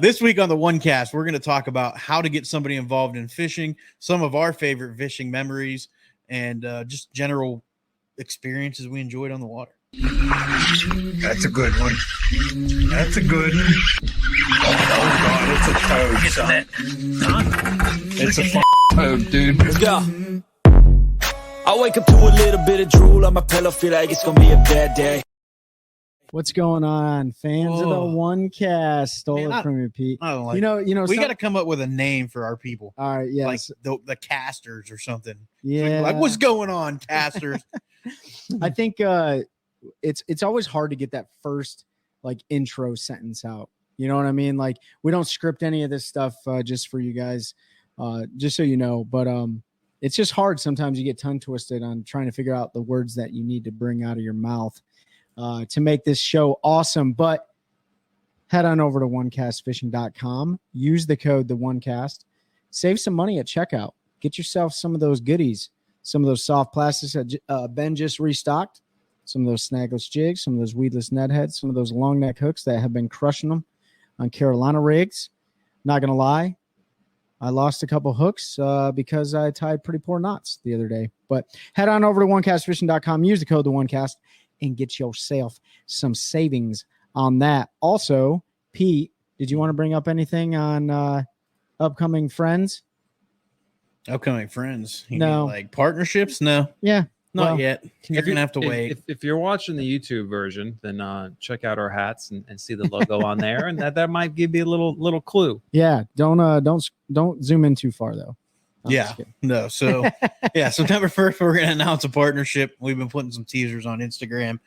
This week on the OneCast, we're going to talk about how to get somebody involved in fishing, some of our favorite fishing memories, and just general experiences we enjoyed on the water. That's a good one. That's a good one. Oh, God, it's a toad, son. It's a toad, dude. Let's go. I wake up to a little bit of drool on my pillow, feel like it's going to be a bad day. What's going on, fans of the OneCast? Stole it from you, Pete. I don't like you know. We got to come up with a name for our people. All right, yes, like the casters or something. Yeah, like what's going on, casters? I think it's always hard to get that first like intro sentence out. You know what I mean? Like we don't script any of this stuff just for you guys, just so you know. But it's just hard sometimes. You get tongue twisted on trying to figure out the words that you need to bring out of your mouth to make this show awesome. But head on over to OneCastFishing.com. Use the code TheOneCast. Save some money at checkout. Get yourself some of those goodies. Some of those soft plastics that Ben just restocked. Some of those snagless jigs. Some of those weedless net heads. Some of those long neck hooks that have been crushing them on Carolina rigs. Not going to lie, I lost a couple hooks because I tied pretty poor knots the other day. But head on over to OneCastFishing.com. Use the code TheOneCast and get yourself some savings on that. Also, Pete, did you want to bring up anything on upcoming friends? Upcoming friends? You No. mean like partnerships? No. Yeah. Not yet. You're going to have to wait. If you're watching the YouTube version, then check out our hats and see the logo on there. And that might give you a little clue. Yeah. Don't zoom in too far, though. No. So, September 1st, we're going to announce a partnership. We've been putting some teasers on Instagram,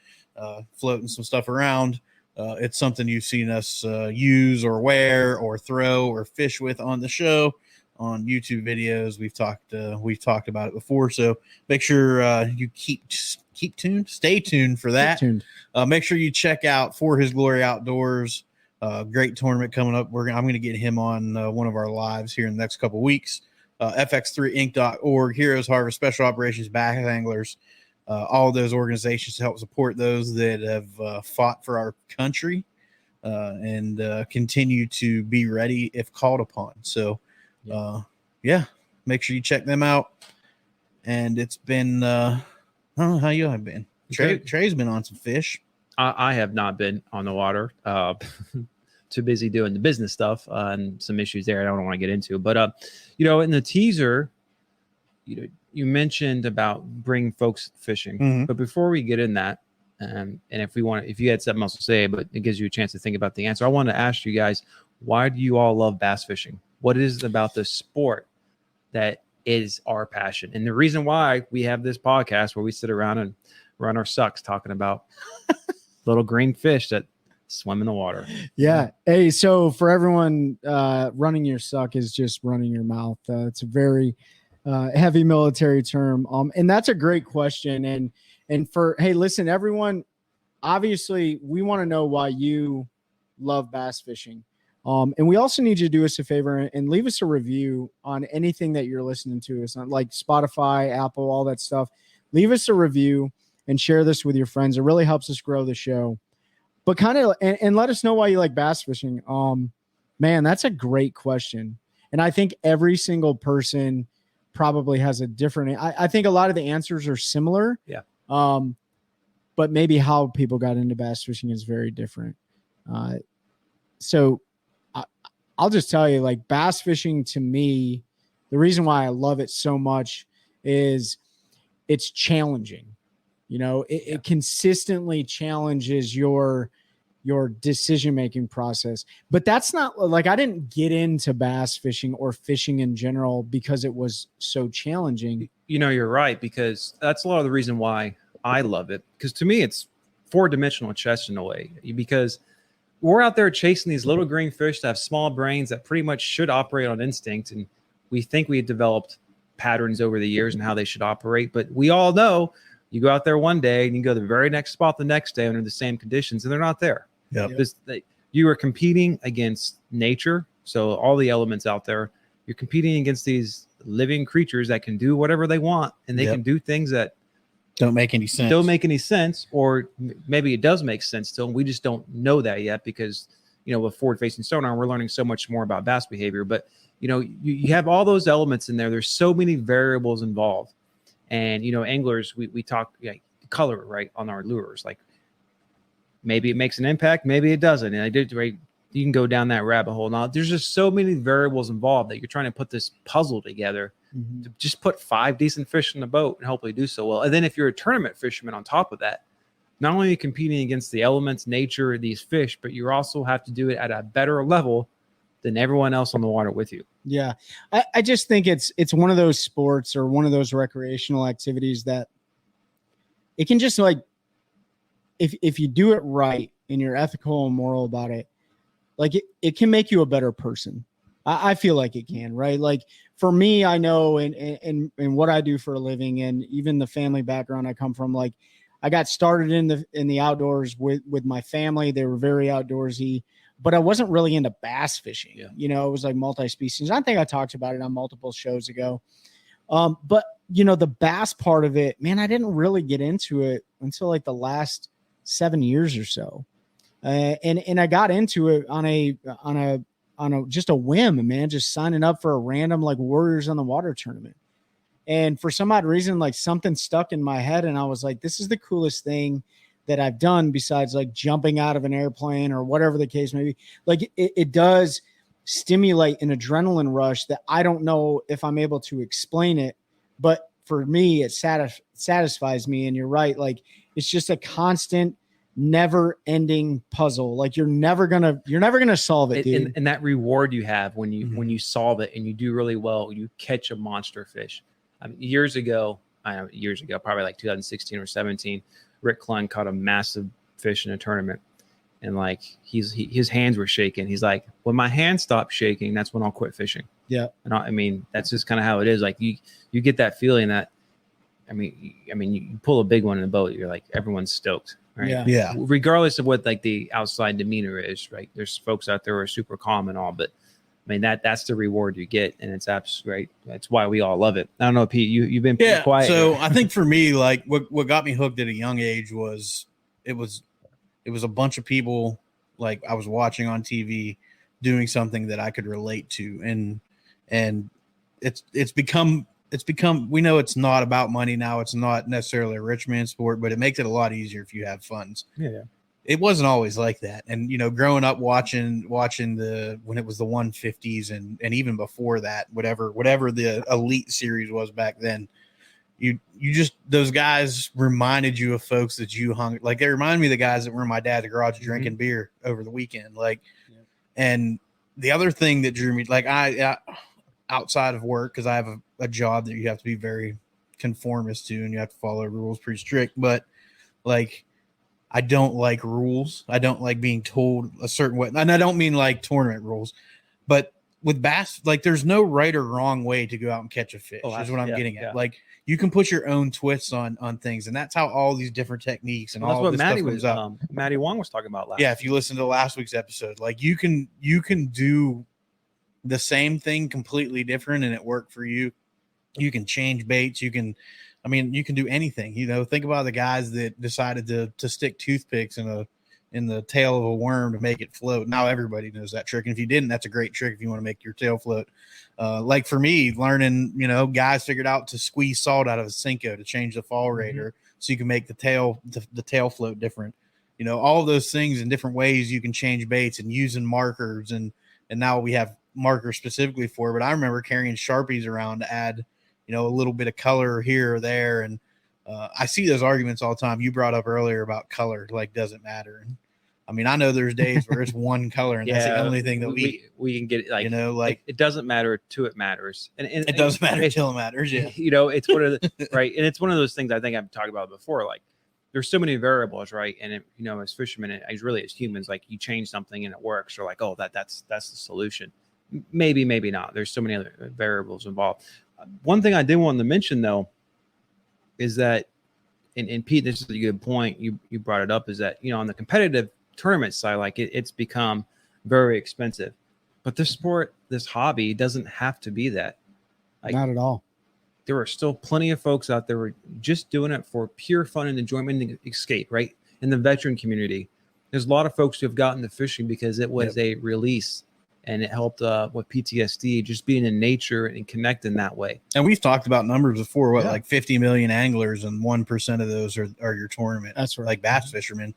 floating some stuff around. It's something you've seen us use or wear or throw or fish with on the show. On YouTube videos, we've talked about it before, so make sure you keep tuned, stay tuned for that. Make sure you check out For His Glory Outdoors, great tournament coming up. I'm going to get him on one of our lives here in the next couple weeks. FX3Inc.org, Heroes Harvest, Special Operations, Bass Anglers, all those organizations to help support those that have fought for our country and continue to be ready if called upon. So. Make sure you check them out. And it's been I don't know how you have been. Trey's been on some fish. I have not been on the water. Too busy doing the business stuff and some issues there I don't want to get into. But in the teaser, you mentioned about bringing folks fishing. Mm-hmm. But before we get in that, and if you had something else to say, but it gives you a chance to think about the answer, I want to ask you guys, why do you all love bass fishing? What is it about the sport that is our passion? And the reason why we have this podcast where we sit around and run our sucks talking about little green fish that swim in the water. Yeah. Hey, so for everyone, running your suck is just running your mouth. It's a very heavy military term. And that's a great question. And hey, listen, everyone, obviously we want to know why you love bass fishing. And we also need you to do us a favor and leave us a review on anything that you're listening to. It's not like Spotify, Apple, all that stuff. Leave us a review and share this with your friends. It really helps us grow the show. But and let us know why you like bass fishing. Man, that's a great question. And I think every single person probably has a different. I think a lot of the answers are similar. Yeah. But maybe how people got into bass fishing is very different. So I'll just tell you, like, bass fishing to me, the reason why I love it so much is it's challenging. It consistently challenges your decision-making process. But that's not like I didn't get into bass fishing or fishing in general because it was so challenging. You're right, because that's a lot of the reason why I love it. Because to me, it's four-dimensional chess in a way, because we're out there chasing these little green fish that have small brains that pretty much should operate on instinct. And we think we had developed patterns over the years and how they should operate. But we all know you go out there one day and you go to the very next spot the next day under the same conditions, and they're not there. Yep. You are competing against nature. So all the elements out there, you're competing against these living creatures that can do whatever they want. And they can do things that don't make any sense, or maybe it does make sense to them. We just don't know that yet because with forward facing sonar, we're learning so much more about bass behavior. But you have all those elements in there. There's so many variables involved. And anglers, we talk color, right, on our lures. Like maybe it makes an impact, maybe it doesn't. And I did, right, you can go down that rabbit hole. Now there's just so many variables involved that you're trying to put this puzzle together to just put 5 decent fish in the boat and hopefully do so well. And then if you're a tournament fisherman on top of that, not only are you competing against the elements, nature, these fish, but you also have to do it at a better level than everyone else on the water with you. Yeah. I just think it's one of those sports or one of those recreational activities that it can just like, if you do it right and you're ethical and moral about it, like it can make you a better person. I feel like it can, right? Like for me, I know and what I do for a living and even the family background I come from, like I got started in the outdoors with my family. They were very outdoorsy, but I wasn't really into bass fishing. Yeah. It was like multi-species. I think I talked about it on multiple shows ago. But the bass part of it, man, I didn't really get into it until like the last 7 years or so. And I got into it on a just a whim, man, just signing up for a random like Warriors on the Water tournament. And for some odd reason, like something stuck in my head and I was like, this is the coolest thing that I've done besides like jumping out of an airplane or whatever the case may be. Like it does stimulate an adrenaline rush that I don't know if I'm able to explain it, but for me, it satisfies me. And you're right. Like it's just a constant, never ending puzzle. Like you're never gonna solve it, dude. And that reward you have when you solve it and you do really well, you catch a monster fish. I mean, years ago, probably like 2016 or 17, Rick Klein caught a massive fish in a tournament, and like his hands were shaking. He's like, when my hands stop shaking, that's when I'll quit fishing. Yeah, and I mean that's just kind of how it is. Like you get that feeling that, I mean, you pull a big one in the boat, you're like everyone's stoked. Right? Yeah. Regardless of what like the outside demeanor is, right? There's folks out there who are super calm and all, but I mean that's the reward you get, and it's right. That's why we all love it. I don't know, Pete. You've been pretty quiet. So I think for me, like what got me hooked at a young age was it was a bunch of people like I was watching on TV doing something that I could relate to, and it's become. We know it's not about money now. It's not necessarily a rich man's sport, but it makes it a lot easier if you have funds. Yeah. It wasn't always like that. And, growing up watching when it was the 150s and even before that, whatever the elite series was back then, you just, those guys reminded you of folks that you hung, like they remind me of the guys that were in my dad's garage drinking beer over the weekend. Like, and the other thing that drew me, like I outside of work, because I have a job that you have to be very conformist to and you have to follow rules pretty strict, but like I don't like rules. I don't like being told a certain way, and I don't mean like tournament rules, but with bass, like there's no right or wrong way to go out and catch a fish. Is what I'm getting at. Like you can put your own twists on things, and that's how all these different techniques and all what this Maddie stuff comes up. Maddie Wong was talking about last. Yeah, if you listen to last week's episode, like you can do the same thing completely different and it worked for you. You can change baits. You can do anything, think about the guys that decided to stick toothpicks in the tail of a worm to make it float. Now everybody knows that trick. And if you didn't, that's a great trick if you want to make your tail float. Like for me, learning, guys figured out to squeeze salt out of a Cinco to change the fall rate so you can make the tail float different. All of those things in different ways you can change baits and using markers and now we have markers specifically for it. But I remember carrying Sharpies around to add, a little bit of color here or there. And I see those arguments all the time. You brought up earlier about color, like doesn't matter. And I mean, I know there's days where it's one color and that's the only thing that we can get like, it doesn't matter till it matters. And it doesn't matter till it matters. Yeah. It's one of the, right. And it's one of those things I think I've talked about before. Like there's so many variables, right? And as fishermen, as humans, like you change something and it works, or like, oh, that's the solution. Maybe not. There's so many other variables involved. One thing I did want to mention though is that, and Pete, this is a good point. You brought it up, is that on the competitive tournament side, like it's become very expensive. But this sport, this hobby, doesn't have to be that. Like, not at all. There are still plenty of folks out there who are just doing it for pure fun and enjoyment and escape, right? In the veteran community, there's a lot of folks who have gotten to fishing because it was a release and it helped with PTSD, just being in nature and connecting that way. And we've talked about numbers before, Yeah. like 50 million anglers, and 1% of those are your tournament. That's right. Like bass fishermen.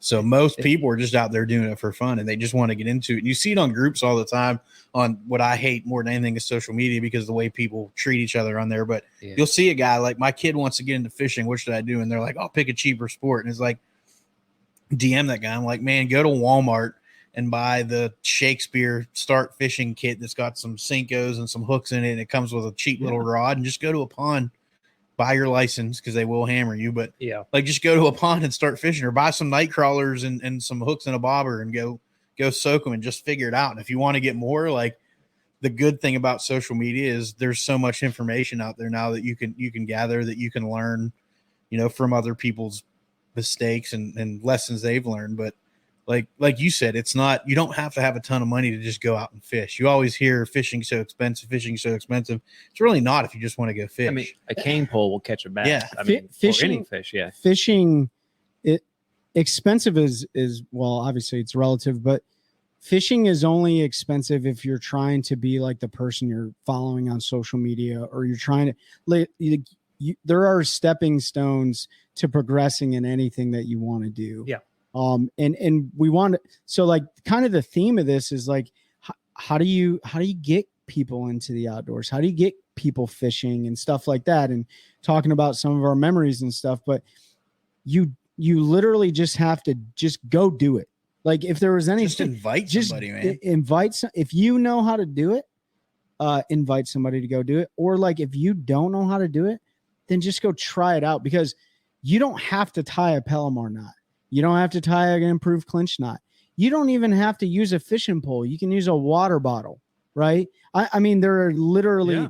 So most people are just out there doing it for fun, and they just want to get into it. And you see it on groups all the time on what I hate more than anything is social media, because of the way people treat each other on there. But you'll see a guy like, my kid wants to get into fishing. What should I do? And they're like, I'll pick a cheaper sport. And it's like, DM that guy. I'm like, man, go to Walmart and buy the Shakespeare start fishing kit that's got some Senkos and some hooks in it. And it comes with a cheap little rod, and just go to a pond. Buy your license, because they will hammer you, but like just go to a pond and start fishing, or buy some night crawlers and some hooks and a bobber and go soak them and just figure it out. And if you want to get more, like, the good thing about social media is there's so much information out there now that you can gather, that you can learn, from other people's mistakes and lessons they've learned. But like you said, it's not, you don't have to have a ton of money to just go out and fish. You always hear fishing so expensive. It's really not, if you just want to go fish. I mean, a cane pole will catch a bass. Yeah. I mean, Fishing- or any fish. Yeah. Fishing, expensive is well, obviously it's relative, but fishing is only expensive if you're trying to be like the person you're following on social media, or you're trying to there are stepping stones to progressing in anything that you want to do. Yeah. And we want to, so like kind of the theme of this is like, how do you get people into the outdoors? How do you get people fishing and stuff like that? And talking about some of our memories and stuff, but you literally just have to just go do it. Like, if there was anything, just invite somebody, man. If you know how to do it, invite somebody to go do it. Or like, if you don't know how to do it, then just go try it out, because you don't have to tie a Palomar knot. You don't have to tie an improved clinch knot. You don't even have to use a fishing pole. You can use a water bottle, right? I mean, there are literally,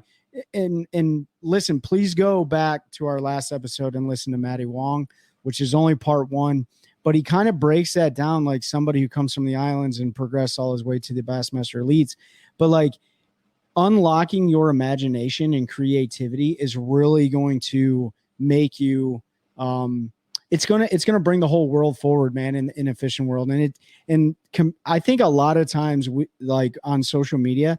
and listen, please go back to our last episode and listen to Matty Wong, which is only part 1, but he kind of breaks that down like somebody who comes from the islands and progressed all his way to the Bassmaster Elites. But like, unlocking your imagination and creativity is really going to make you, it's gonna bring the whole world forward, man, in a fishing world. And I think a lot of times like on social media,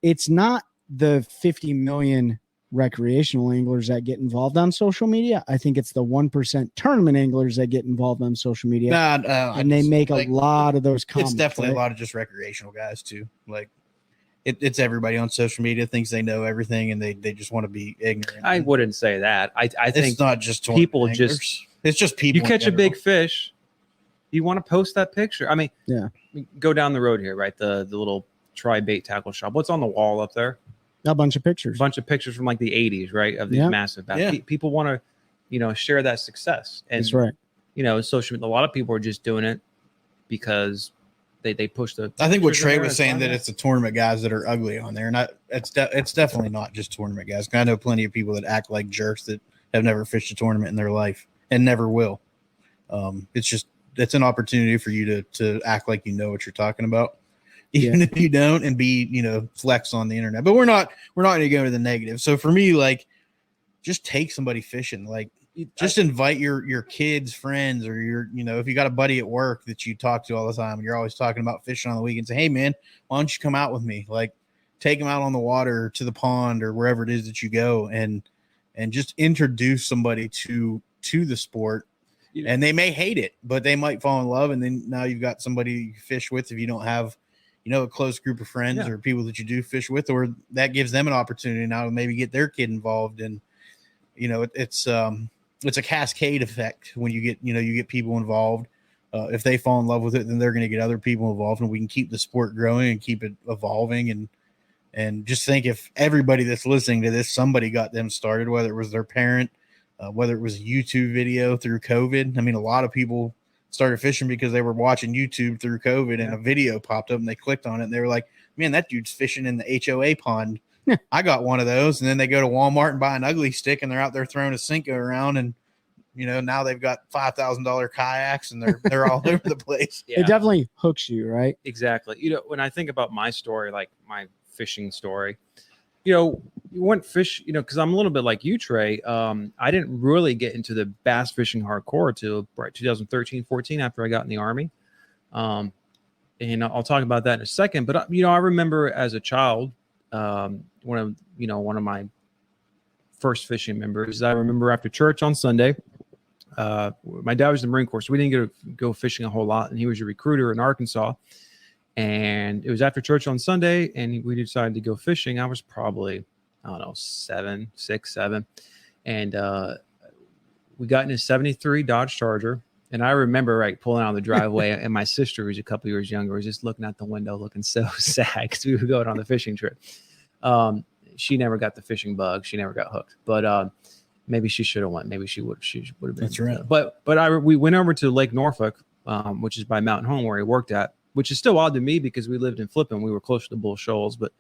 it's not the 50 million recreational anglers that get involved on social media. I think it's the 1% tournament anglers that get involved on social media. And they make a lot of those comments. It's definitely right? a lot of just recreational guys too. Like, it's everybody on social media thinks they know everything, and they just want to be ignorant. I wouldn't say that. I think it's not just people anglers. It's just people. You catch a big fish, you want to post that picture. I mean, go down the road here, right? The little Try Bait Tackle Shop. What's on the wall up there? A bunch of pictures. A bunch of pictures from like the 80s, right? Of these massive bass. Yeah. People want to, share that success. And, That's right. Social media, a lot of people are just doing it because they push the. I think what Trey was saying, that it's the tournament guys that are ugly on there, and it's definitely not just tournament guys. I know plenty of people that act like jerks that have never fished a tournament in their life and never will. It's an opportunity for you to act like you know what you're talking about, even if you don't, and be flex on the internet. But we're not going to go to the negative. So for me, like, just take somebody fishing. Like, just invite your kids, friends, or if you got a buddy at work that you talk to all the time and you're always talking about fishing on the weekend, say, hey man, why don't you come out with me? Like, take them out on the water, to the pond, or wherever it is that you go, and just introduce somebody to the sport. And they may hate it, but they might fall in love. And then now you've got somebody you fish with, if you don't have, a close group of friends or people that you do fish with, or that gives them an opportunity now to maybe get their kid involved. And, it's a cascade effect when you get people involved. If they fall in love with it, then they're going to get other people involved, and we can keep the sport growing and keep it evolving. And just think, if everybody that's listening to this, somebody got them started, whether it was their parent, whether it was a YouTube video through COVID. I mean, a lot of people started fishing because they were watching YouTube through COVID, and a video popped up and they clicked on it and they were like, man, that dude's fishing in the HOA pond. I got one of those. And then they go to Walmart and buy an ugly stick, and they're out there throwing a Senko around, and now they've got $5,000 kayaks, and they're all over the place. It definitely hooks you, right? Exactly. When I think about my story, like my fishing story, you went fish, because I'm a little bit like you, Trey. I didn't really get into the bass fishing hardcore till 2013, 14, after I got in the Army. And I'll talk about that in a second. But I remember as a child, one of my first fishing memories. I remember after church on Sunday, my dad was in the Marine Corps, so we didn't get to go fishing a whole lot, and he was a recruiter in Arkansas. And it was after church on Sunday, and we decided to go fishing. I was probably, I don't know, 6, 7, and we got in a '73 Dodge Charger. And I remember pulling out of the driveway, and my sister, who's a couple years younger, was just looking out the window, looking so sad because we were going on the fishing trip. She never got the fishing bug. She never got hooked, but maybe she should have went. Maybe she would have been. That's right. But we went over to Lake Norfolk, which is by Mountain Home where he worked at, which is still odd to me because we lived in Flippin. We were close to Bull Shoals, but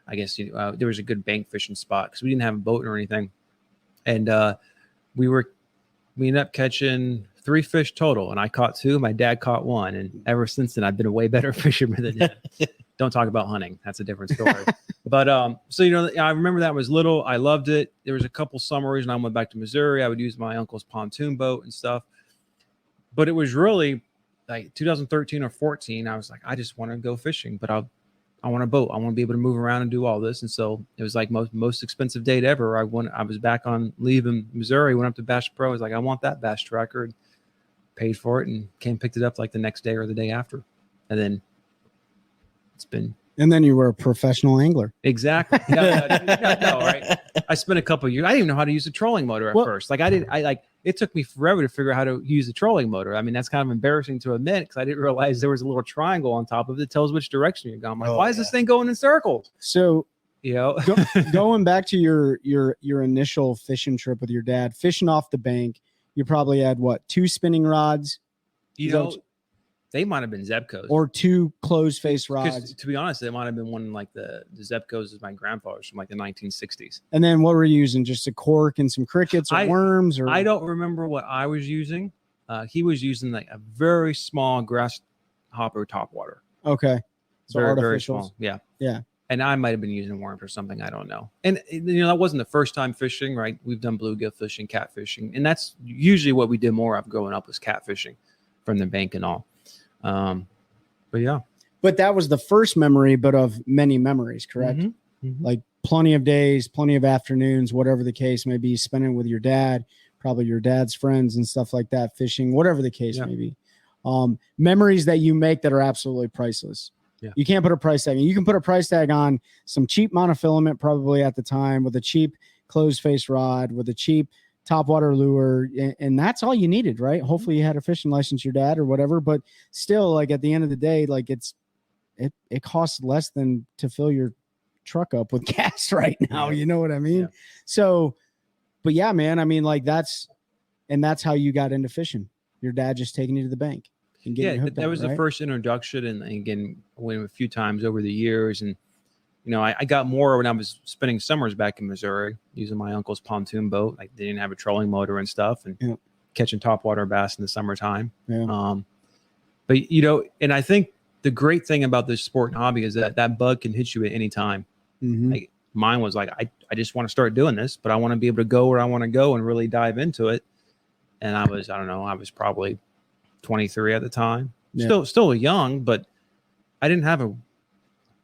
I guess there was a good bank fishing spot because we didn't have a boat or anything, and we ended up catching 3 fish total, and I caught 2. My dad caught 1, and ever since then, I've been a way better fisherman than him. Don't talk about hunting; that's a different story. But so I remember that was little. I loved it. There was a couple summers, and I went back to Missouri. I would use my uncle's pontoon boat and stuff. But it was really like 2013 or 14. I was like, I just want to go fishing, but I want a boat. I want to be able to move around and do all this. And so it was like most expensive date ever. I was back on leave in Missouri, went up to Bass Pro. I was like, I want that Bass Tracker. And paid for it and picked it up like the next day or the day after. And then it's been. And then you were a professional angler. Exactly. No, right. I spent a couple of years. I didn't even know how to use a trolling motor at first. It took me forever to figure out how to use a trolling motor. I mean, that's kind of embarrassing to admit because I didn't realize there was a little triangle on top of it that tells which direction you're going. I'm like, why is this thing going in circles? So, going back to your initial fishing trip with your dad, fishing off the bank, you probably had 2 spinning rods? They might have been Zebcos. Or 2 closed face rods. To be honest, they might have been one like the Zebcos of my grandfather's from like the 1960s. And then what were you using? Just a cork and some crickets or worms? Or I don't remember what I was using. He was using like a very small grasshopper topwater. Okay. So very, artificials. very small. Yeah. Yeah. And I might have been using worms or something. I don't know. And that wasn't the first time fishing, right? We've done bluegill fishing, catfishing, and that's usually what we did more of growing up was catfishing from the bank and all. But yeah. But that was the first memory, but of many memories, correct? Mm-hmm. Mm-hmm. Like plenty of days, plenty of afternoons, whatever the case may be, spending with your dad, probably your dad's friends and stuff like that, fishing, whatever the case may be. Memories that you make that are absolutely priceless. Yeah. You can't put a price tag. You can put a price tag on some cheap monofilament probably at the time with a cheap closed face rod, with a cheap topwater lure, and that's all you needed, right? Hopefully you had a fishing license, your dad or whatever, but still, like at the end of the day, like it costs less than to fill your truck up with gas right now. You know what I mean? Yeah. So, but yeah, man, I mean, like that's how you got into fishing. Your dad just taking you to the bank. That was the first introduction, and again, went a few times over the years, and I got more when I was spending summers back in Missouri using my uncle's pontoon boat. Like they didn't have a trolling motor and stuff, and catching topwater bass in the summertime. Yeah. But and I think the great thing about this sport and hobby is that bug can hit you at any time. Mm-hmm. Like mine was like I just want to start doing this, but I want to be able to go where I want to go and really dive into it. And I was probably 23 at the time. Yeah. Still young, but I didn't have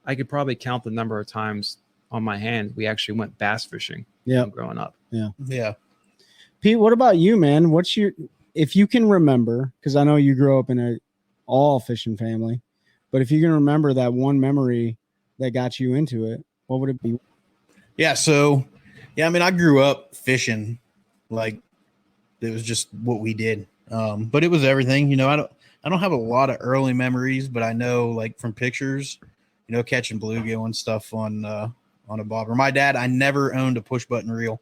I could probably count the number of times on my hand we actually went bass fishing growing up. Yeah. Yeah. Pete, what about you, man? If you can remember, because I know you grew up in a all fishing family, but if you can remember that one memory that got you into it, what would it be? Yeah. So, I mean, I grew up fishing, like it was just what we did. But it was everything, I don't have a lot of early memories, but I know like from pictures, catching bluegill and stuff on a bobber. My dad, I never owned a push button reel.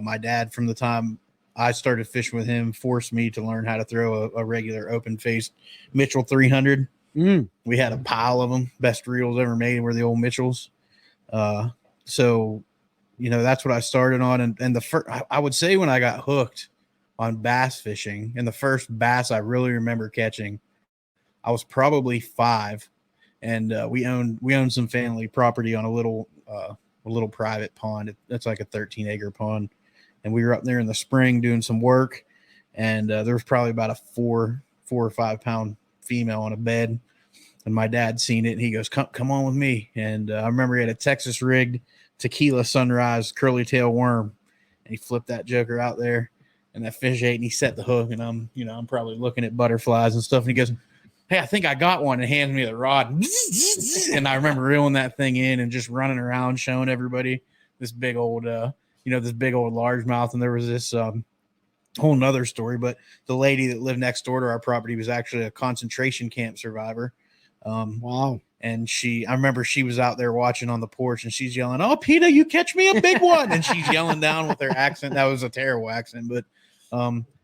My dad, from the time I started fishing with him, forced me to learn how to throw a regular open faced Mitchell 300. We had a pile of them. Best reels ever made were the old Mitchells. So, that's what I started on. And the first, I would say when I got hooked on bass fishing, and the first bass I really remember catching, I was probably 5, and we owned some family property on a little private pond. It's like a 13-acre pond, and we were up there in the spring doing some work, and there was probably about a 4 or 5 pound female on a bed. And my dad seen it, and he goes, come on with me. And I remember he had a Texas rigged tequila sunrise curly tail worm, and he flipped that joker out there, and that fish ate, and he set the hook. And I'm probably looking at butterflies and stuff. And he goes, hey, I think I got one, and hands me the rod. And I remember reeling that thing in and just running around showing everybody this big old, this big old largemouth. And there was this whole nother story, but the lady that lived next door to our property was actually a concentration camp survivor. Wow. And I remember she was out there watching on the porch, and she's yelling, "Oh, Peter, you catch me a big one." And she's yelling down with her accent. That was a terrible accent, but,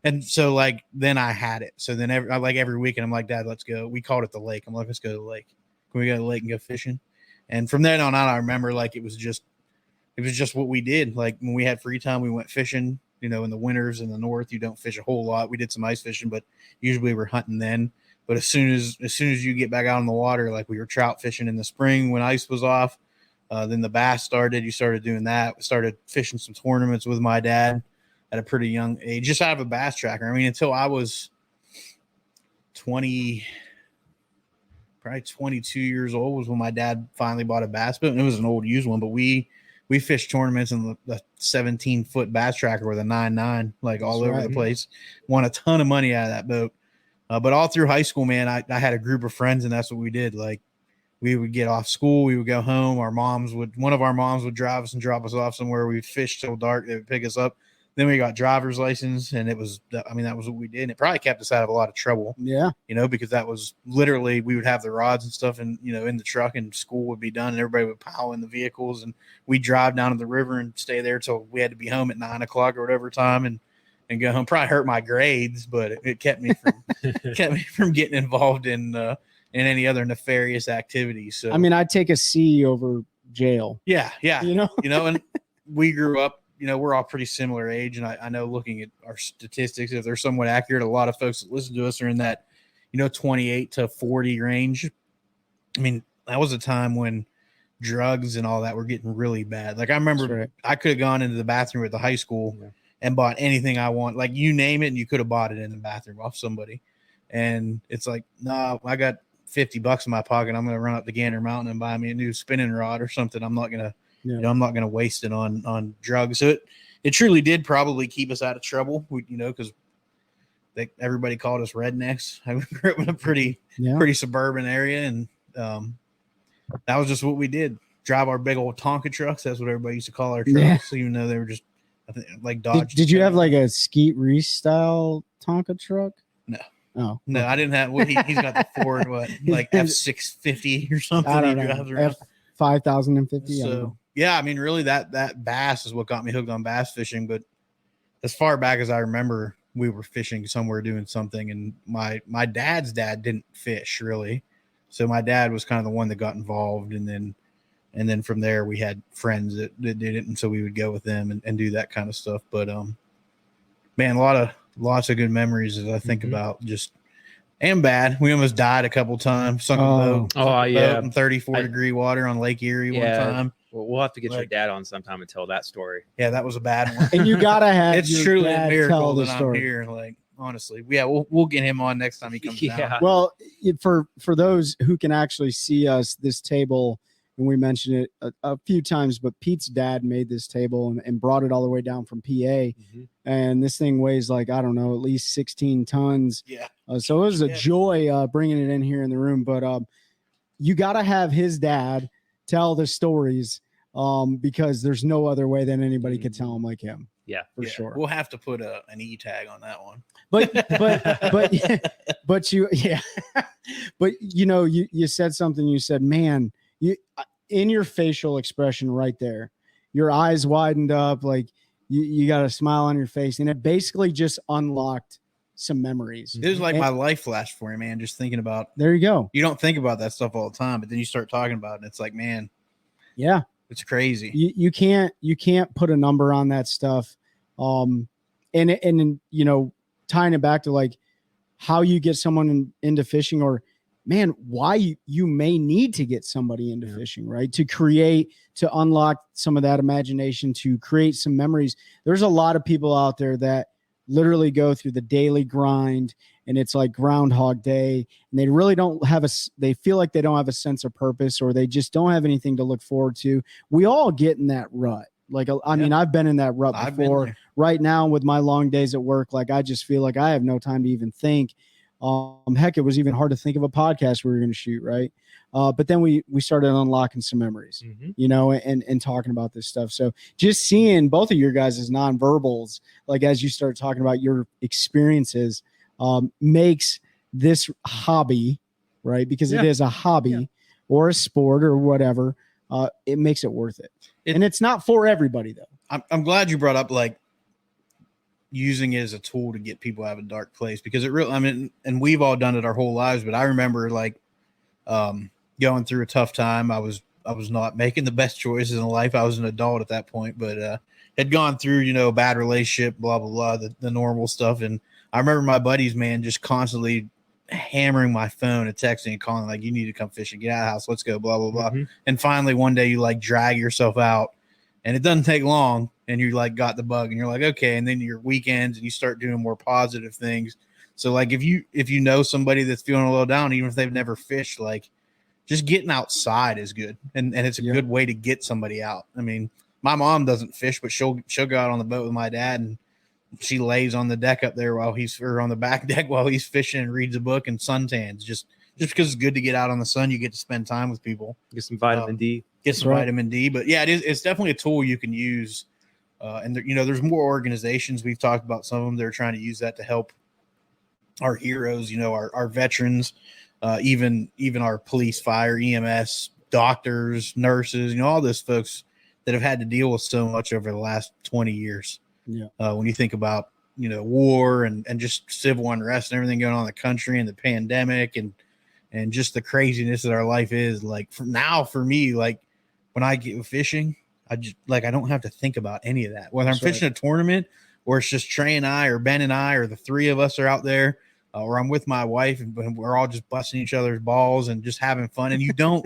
and so like, then I had it. So then every weekend I'm like, Dad, let's go. We called it the lake. I'm like, let's go to the lake. Can we go to the lake and go fishing? And from then on out, I remember like, it was just what we did. Like when we had free time, we went fishing, in the winters in the north, you don't fish a whole lot. We did some ice fishing, but usually we're hunting then. But as soon as you get back out in the water, like we were trout fishing in the spring when ice was off, then the bass started. You started doing that. We started fishing some tournaments with my dad at a pretty young age, just out of a bass tracker. I mean, until I was probably 22 years old was when my dad finally bought a bass boat, and it was an old used one. But we fished tournaments in the 17-foot bass tracker with a 9.9, like all over the place. Won a ton of money out of that boat. But all through high school, man, I had a group of friends, and that's what we did. Like we would get off school, we would go home. One of our moms would drive us and drop us off somewhere. We'd fish till dark. They would pick us up. Then we got driver's license, and that was what we did. And it probably kept us out of a lot of trouble. Yeah. Because that was literally, we would have the rods and stuff and, in the truck, and school would be done, and everybody would pile in the vehicles, and we'd drive down to the river and stay there till we had to be home at 9:00 or whatever time and go home. Probably hurt my grades, but it kept me from getting involved in any other nefarious activities. So, I mean, I'd take a C over jail. Yeah. And we grew up, we're all pretty similar age. And I know, looking at our statistics, if they're somewhat accurate, a lot of folks that listen to us are in that, 28 to 40 range. I mean, that was a time when drugs and all that were getting really bad. Like I remember I could have gone into the bathroom at the high school and bought anything I want. Like you name it, and you could have bought it in the bathroom off somebody. And it's like, no, I got $50 in my pocket. I'm going to run up to Gander Mountain and buy me a new spinning rod or something. I'm not going to, I'm not going to waste it on drugs. So it truly did probably keep us out of trouble. Because everybody called us rednecks. I grew up in a pretty suburban area, and that was just what we did. Drive our big old Tonka trucks. That's what everybody used to call our trucks, even though they were just, I think, like Dodge. Did you have like a Skeet Reese style Tonka truck? No. Oh, no, I didn't have. He's got the Ford, like F650 or something. I don't know. F5050. So yeah, I mean, really, that bass is what got me hooked on bass fishing. But as far back as I remember, we were fishing somewhere, doing something, and my dad's dad didn't fish really, so my dad was kind of the one that got involved, and then from there we had friends that did it, and so we would go with them and do that kind of stuff. But man, lots of good memories as I think about just, and bad. We almost died a couple times. Sunk a boat. Oh yeah, in 34-degree water on Lake Erie one time. Well, we'll have to get your dad on sometime and tell that story. Yeah, that was a bad one. And you gotta have. It's truly a miracle that I'm here. Like, honestly, we'll get him on next time he comes down. Well, for those who can actually see us, this table, and we mentioned it a few times, but Pete's dad made this table and brought it all the way down from PA. Mm-hmm. And this thing weighs like, I don't know, at least 16 tons. Yeah. So it was a joy bringing it in here in the room. But you got to have his dad tell the stories because there's no other way that anybody could tell them like him. Yeah, for sure. We'll have to put an E tag on that one. But you, yeah. But you said something. You said, man, in your facial expression right there, your eyes widened up, like you got a smile on your face, and it basically just unlocked some memories. It was like my life flashed for you, man. Just thinking about, there you go. You don't think about that stuff all the time, but then you start talking about it, and it's like, man, yeah, it's crazy. You can't put a number on that stuff. And tying it back to like how you get someone into fishing, or man, why you may need to get somebody into fishing, right? To unlock some of that imagination, to create some memories. There's a lot of people out there that literally go through the daily grind, and it's like Groundhog Day, and they really don't have they feel like they don't have a sense of purpose, or they just don't have anything to look forward to. We all get in that rut. Like, I mean, I've been in that rut before. Right now with my long days at work, like I just feel like I have no time to even think. Heck, it was even hard to think of a podcast we were going to shoot. Right. But then we started unlocking some memories, you know, and talking about this stuff. So just seeing both of your guys' nonverbals, like as you start talking about your experiences, makes this hobby, right? Because it is a hobby or a sport or whatever. It makes it worth it. And it's not for everybody though. I'm glad you brought up like using it as a tool to get people out of a dark place, because it really, I mean, and we've all done it our whole lives, but I remember like, going through a tough time. I was not making the best choices in life. I was an adult at that point, but, had gone through, you know, bad relationship, blah, blah, blah, the normal stuff. And I remember my buddies, man, just constantly hammering my phone and texting and calling, like, you need to come fishing, get out of the house, let's go, blah, blah, blah. And finally one day you like drag yourself out, and it doesn't take long, and you like got the bug, and you're like, okay. And then your weekends, and you start doing more positive things. So like, if you know somebody that's feeling a little down, even if they've never fished, like just getting outside is good. And it's a good way to get somebody out. I mean, my mom doesn't fish, but she'll go out on the boat with my dad, and she lays on the deck up there or on the back deck while he's fishing, and reads a book and suntans just because it's good to get out on the sun. You get to spend time with people, get some vitamin D, vitamin D. But yeah, it's definitely a tool you can use. And there, you know, there's more organizations. We've talked about some of them. They're trying to use that to help our heroes, you know, our veterans, even our police, fire, EMS, doctors, nurses, you know, all those folks that have had to deal with so much over the last 20 years. Yeah. When you think about, you know, war and just civil unrest and everything going on in the country, and the pandemic and just the craziness that our life is, like for me, like when I get fishing, I just like, I don't have to think about any of that. Whether I'm fishing a tournament, or it's just Trey and I, or Ben and I, or the three of us are out there, or I'm with my wife, and we're all just busting each other's balls and just having fun. And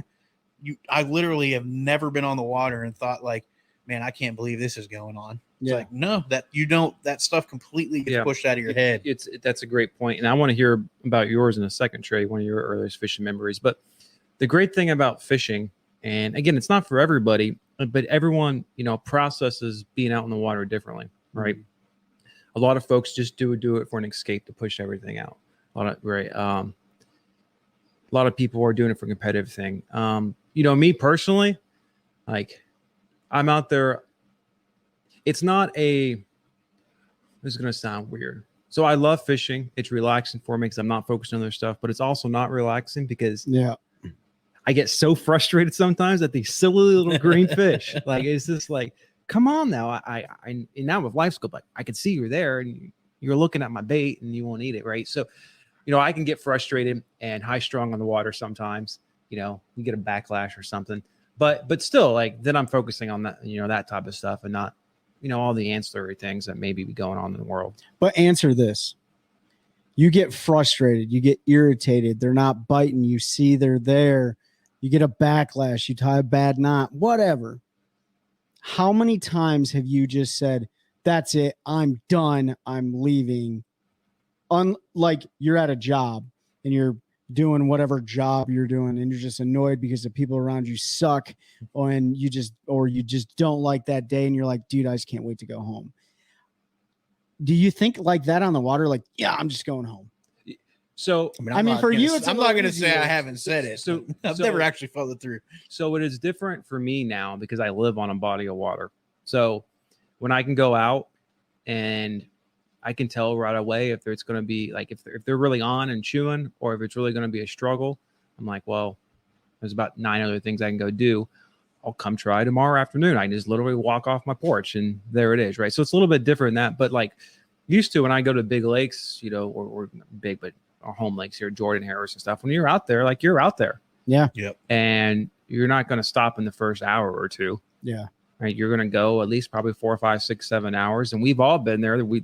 I literally have never been on the water and thought like, man, I can't believe this is going on. It's like, no, that stuff completely gets pushed out of your head. That's a great point. And I want to hear about yours in a second, Trey, one of your earliest fishing memories. But the great thing about fishing, and again, it's not for everybody, but everyone, you know, processes being out in the water differently, right? A lot of folks just do it for an escape to push everything out. A lot of people are doing it for a competitive thing. You know, me personally, like I'm out there. It's not this is going to sound weird. So I love fishing. It's relaxing for me because I'm not focused on other stuff, but it's also not relaxing because I get so frustrated sometimes at these silly little green fish. Like, it's just like, come on now. I and now with life scope, like I could see you're there and you're looking at my bait and you won't eat it. Right. So, you know, I can get frustrated and high strung on the water sometimes. You know, you get a backlash or something, but still, like, then I'm focusing on that, you know, that type of stuff, and not, you know, all the ancillary things that may be going on in the world. But answer this. You get frustrated. You get irritated. They're not biting. You see they're there. You get a backlash. You tie a bad knot, whatever. How many times have you just said, that's it, I'm done, I'm leaving? Like you're at a job and you're doing whatever job you're doing, and you're just annoyed because the people around you suck, and you just don't like that day, and you're like, dude, I just can't wait to go home. Do you think like that on the water? Like, yeah, I'm just going home. So I mean for you, I'm not going to say I haven't said it. So I've never actually followed through. So it is different for me now because I live on a body of water. So when I can go out and I can tell right away if it's going to be like, if they're really on and chewing, or if it's really going to be a struggle. I'm like, well, there's about 9 other things I can go do. I'll come try tomorrow afternoon. I can just literally walk off my porch and there it is. Right. So it's a little bit different than that, but like used to when I go to big lakes, you know, or big, but our home lakes here, Jordan, Harris and stuff, when you're out there, like you're out there. Yeah. Yep. And you're not going to stop in the first hour or two. Yeah. Right. You're going to go at least probably 4, 5, 6, 7 hours. And we've all been there. We've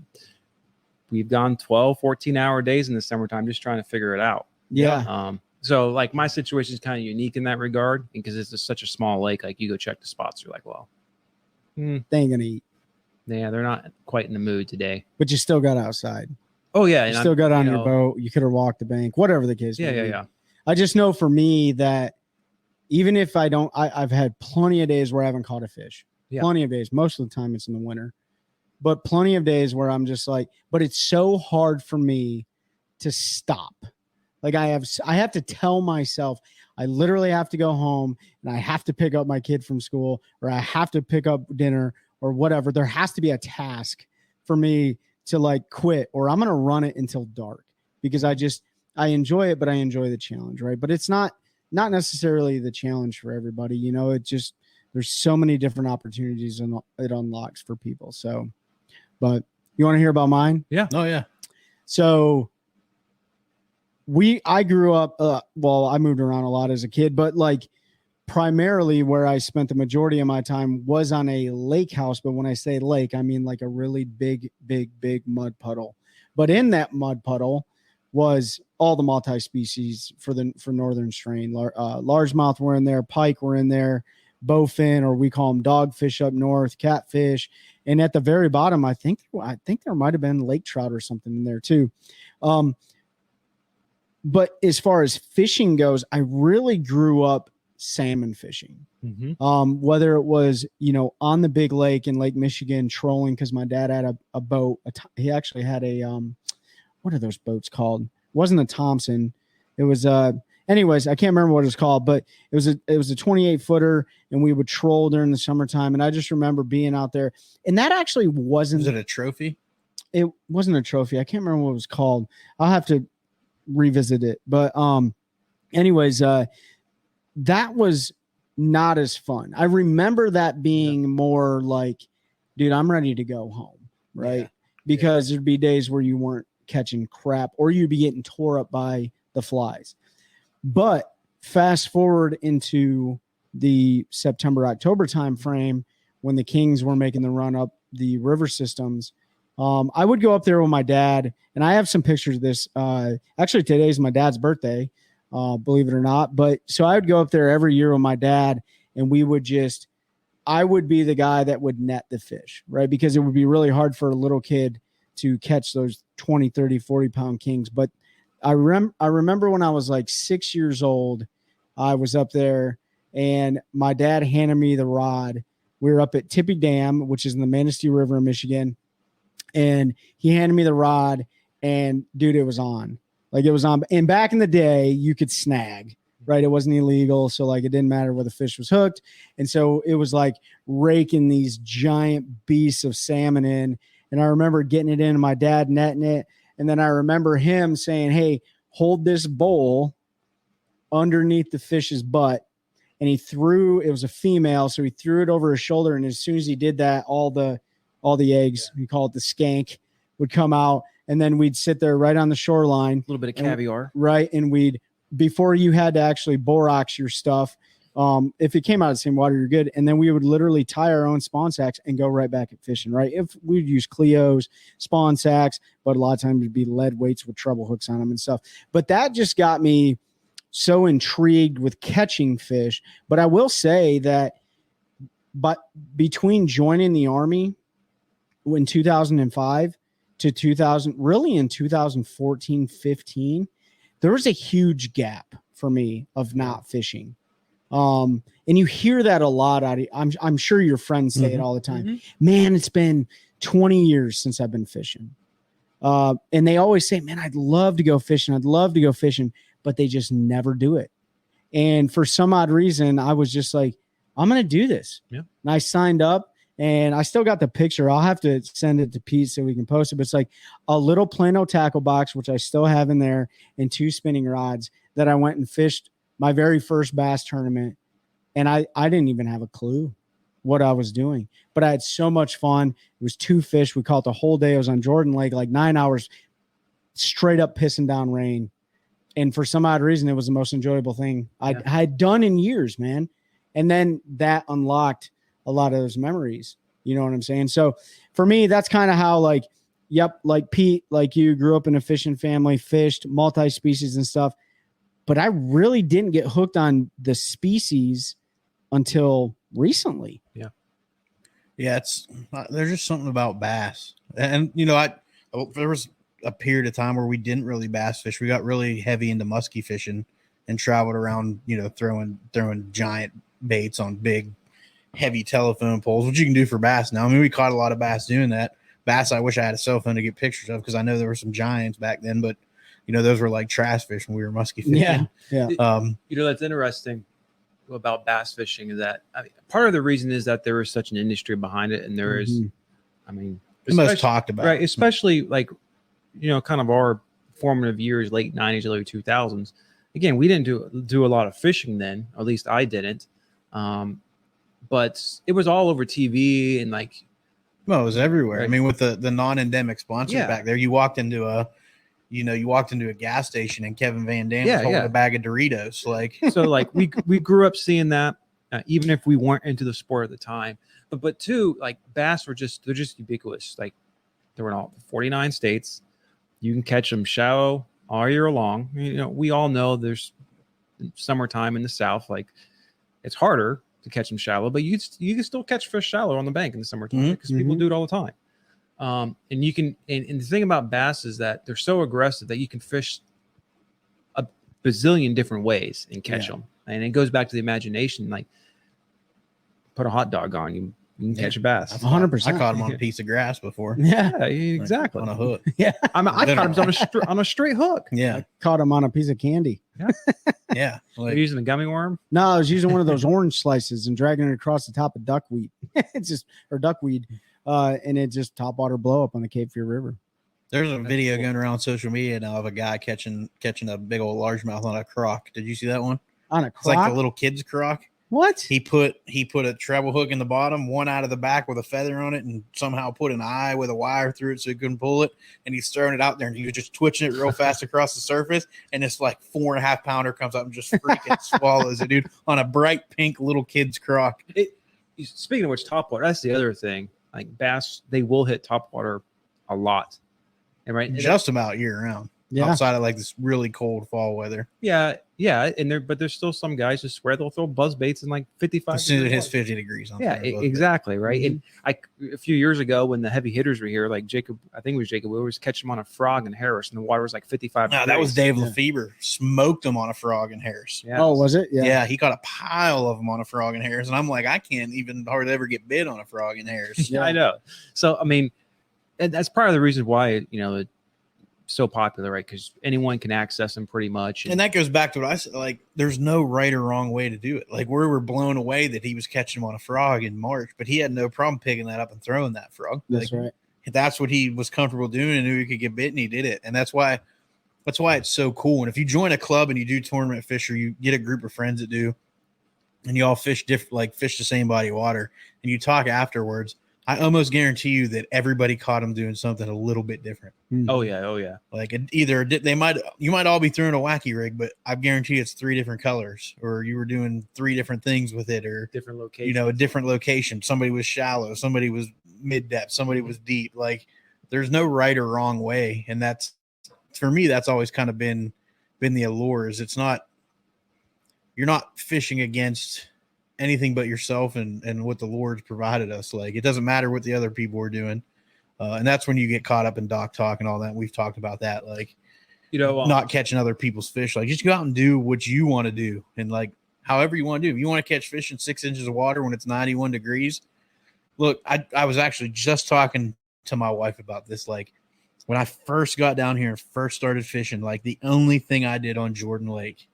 gone 12, 14-hour days in the summertime just trying to figure it out. Yeah. So like my situation is kind of unique in that regard because it's just such a small lake. Like you go check the spots, you're like, well, they ain't gonna eat. Yeah, they're not quite in the mood today. But you still got outside. Oh yeah, You and still got on your know, boat. You could have walked the bank, whatever the case. Yeah, may yeah, be. yeah. I just know for me that even if I don't, I've had plenty of days where I haven't caught a fish. Yeah. Plenty of days. Most of the time it's in the winter. But plenty of days where I'm just like, but it's so hard for me to stop. Like I have to tell myself, I literally have to go home and I have to pick up my kid from school, or I have to pick up dinner or whatever. There has to be a task for me to like quit, or I'm going to run it until dark, because I enjoy it, but I enjoy the challenge. Right. But it's not necessarily the challenge for everybody. You know, it just, there's so many different opportunities and it unlocks for people. So, but you want to hear about mine? Yeah. Oh yeah. So I grew up, I moved around a lot as a kid, but like primarily where I spent the majority of my time was on a lake house. But when I say lake, I mean like a really big mud puddle. But in that mud puddle was all the multi-species for northern strain. Largemouth were in there, pike were in there, bowfin, or we call them dogfish up north, catfish. And at the very bottom, I think there might have been lake trout or something in there too. But as far as fishing goes, I really grew up salmon fishing. Mm-hmm. Whether it was, on the big lake in Lake Michigan trolling, because my dad had a boat. He actually had a, what are those boats called? It wasn't a Thompson. It was, anyways, I can't remember what it's called, but it was a 28-footer, and we would troll during the summertime. And I just remember being out there, and that actually wasn't. Was it a trophy? It wasn't a trophy. I can't remember what it was called. I'll have to revisit it. But anyways, that was not as fun. I remember that being more like, dude, I'm ready to go home, right? Yeah. Because there'd be days where you weren't catching crap, or you'd be getting tore up by the flies. But fast forward into the September-October time frame, when the Kings were making the run up the river systems, I would go up there with my dad, and I have some pictures of this. Actually, today's my dad's birthday, believe it or not. But so I would go up there every year with my dad, and I would be the guy that would net the fish, right? Because it would be really hard for a little kid to catch those 20, 30, 40-pound kings. But I remember when I was like 6 years old, I was up there, and my dad handed me the rod. We were up at Tippy Dam, which is in the Manistee River in Michigan. And he handed me the rod, and dude, it was on. Like, it was on. And back in the day, you could snag, right? It wasn't illegal. So like, it didn't matter where the fish was hooked. And so it was like raking these giant beasts of salmon in. And I remember getting it in and my dad netting it. And then I remember him saying, hey, hold this bowl underneath the fish's butt. And it was a female. So he threw it over his shoulder. And as soon as he did that, all the eggs, we call it the skank, would come out. And then we'd sit there right on the shoreline. A little bit of caviar. Right. And before you had to actually borax your stuff, if it came out of the same water, you're good. And then we would literally tie our own spawn sacks and go right back at fishing, right? If we'd use Cleos, spawn sacks, but a lot of times it'd be lead weights with treble hooks on them and stuff. But that just got me so intrigued with catching fish. But I will say that between joining the Army in 2005 to in 2014, 15, there was a huge gap for me of not fishing. And you hear that a lot out of, I'm sure your friends say it all the time. Man, it's been 20 years since I've been fishing. And they always say, man, I'd love to go fishing, but they just never do it. And for some odd reason, I was just like, I'm going to do this. Yeah. And I signed up, and I still got the picture. I'll have to send it to Pete so we can post it. But it's like a little Plano tackle box, which I still have in there, and 2 spinning rods that I went and fished my very first bass tournament. And I didn't even have a clue what I was doing, but I had so much fun. It was 2 fish. We caught the whole day. I was on Jordan Lake, like 9 hours, straight up pissing down rain. And for some odd reason, it was the most enjoyable thing I had done in years, man. And then that unlocked a lot of those memories. You know what I'm saying? So for me, that's kind of how, like Pete, like you grew up in a fishing family, fished multi-species and stuff. But I really didn't get hooked on the species until recently. Yeah. Yeah, it's there's just something about bass, and there was a period of time where we didn't really bass fish. We got really heavy into musky fishing and traveled around, throwing giant baits on big, heavy telephone poles, which you can do for bass now. I mean, we caught a lot of bass doing that. Bass, I wish I had a cell phone to get pictures of because I know there were some giants back then, but those were like trash fish when we were musky fishing. Yeah. That's interesting about bass fishing is that part of the reason is that there is such an industry behind it, and there is, the most talked about, right? Especially like, kind of our formative years, late 90s, early 2000s. Again, we didn't do a lot of fishing then, or at least I didn't. But it was all over TV and like, well, it was everywhere. Right. I mean, with the non-endemic sponsors back there, you walked into a gas station and Kevin Van Dam was holding a bag of Doritos. Like, so like we grew up seeing that, even if we weren't into the sport at the time. But two, like bass they're just ubiquitous. Like they were in all 49 states. You can catch them shallow all year long. We all know there's summertime in the South. Like it's harder to catch them shallow, but you can still catch fish shallow on the bank in the summertime because people do it all the time. And you can, and the thing about bass is that they're so aggressive that you can fish a bazillion different ways and catch them. And it goes back to the imagination. Like put a hot dog on you can catch a bass. 100%. I caught him on a piece of grass before. Yeah, exactly. On a hook. Yeah. I caught him on a straight hook. Yeah. I caught him on a piece of candy. Yeah. Like, you're using a gummy worm? No, I was using one of those orange slices and dragging it across the top of duckweed. Duckweed. And it just topwater blow up on the Cape Fear River. There's a video going around social media now of a guy catching a big old largemouth on a croc. Did you see that one? On a croc? It's like the little kid's croc. What? He put a treble hook in the bottom, one out of the back with a feather on it, and somehow put an eye with a wire through it so he couldn't pull it. And he's throwing it out there, and he was just twitching it real fast across the surface. And this like 4.5 pounder comes up and just freaking swallows it, dude, on a bright pink little kid's croc. Speaking of which, topwater, that's the other thing. Like bass, they will hit topwater a lot, and right, just about year round. Yeah. Outside of like this really cold fall weather. Yeah, and there's still some guys who swear they'll throw buzz baits in like 55. As soon as it hits 50 degrees. Exactly, right. And a few years ago when the heavy hitters were here, like Jacob, I think it was Jacob, we was catching him on a frog in Harris, and the water was like 55. No, that was Dave Lefebvre. Smoked him on a frog in Harris. Yeah. Oh, was it? Yeah, he caught a pile of them on a frog in Harris, and I'm like, I can't even hardly ever get bit on a frog in Harris. Yeah, I know. So I mean, and that's part of the reason why it's so popular, right? Because anyone can access them pretty much. And that goes back to what I said, like, there's no right or wrong way to do it. Like, we were blown away that he was catching them on a frog in March, but he had no problem picking that up and throwing that frog. That's right. That's what he was comfortable doing and knew he could get bit, and he did it. And that's why it's so cool. And if you join a club and you do tournament fish, or you get a group of friends that do, and you all fish fish the same body of water, and you talk afterwards, I almost guarantee you that everybody caught them doing something a little bit different. Oh yeah. Like you might all be throwing a wacky rig, but I guarantee it's 3 different colors, or you were doing 3 different things with it, or different location. A different location. Somebody was shallow, somebody was mid depth, somebody was deep. Like there's no right or wrong way, and that's, for me, that's always kind of been the allure. Is you're not fishing against anything but yourself and what the Lord's provided us. Like, it doesn't matter what the other people are doing. And that's when you get caught up in dock talk and all that. We've talked about that. Like, not catching other people's fish. Like, just go out and do what you want to do. And like, however you want to do. If you want to catch fish in 6 inches of water when it's 91 degrees. Look, I was actually just talking to my wife about this. Like, when I first got down here and first started fishing, like the only thing I did on Jordan Lake,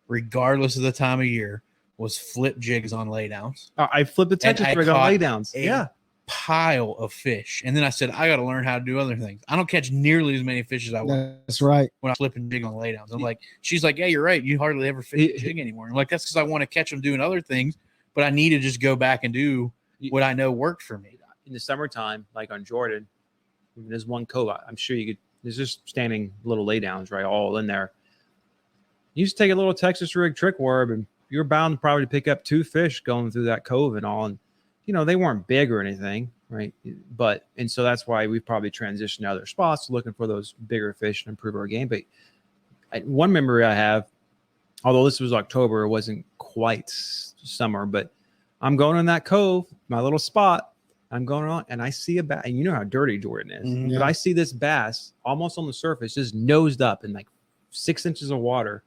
regardless of the time of year, was flip jigs on laydowns. I flipped the Texas rig on laydowns. Yeah. Pile of fish. And then I said, I got to learn how to do other things. I don't catch nearly as many fish as I would. That's right. When I'm flipping jig on laydowns. I'm like, she's like, yeah, you're right. You hardly ever fish a jig anymore. I'm like, that's because I want to catch them doing other things, but I need to just go back and do what I know worked for me. In the summertime, like on Jordan, there's one cove. I'm sure you could, there's just standing little laydowns, right? All in there. You just take a little Texas rig trick worm, and you're bound probably to pick up 2 fish going through that cove and all. And, they weren't big or anything, right? And so that's why we probably transitioned to other spots, looking for those bigger fish and improve our game. But one memory I have, although this was October, it wasn't quite summer, but I'm going in that cove, my little spot, I'm going on and I see a bass, and you know how dirty Jordan is, Mhm. Yeah. but I see this bass almost on the surface, just nosed up in like 6 inches of water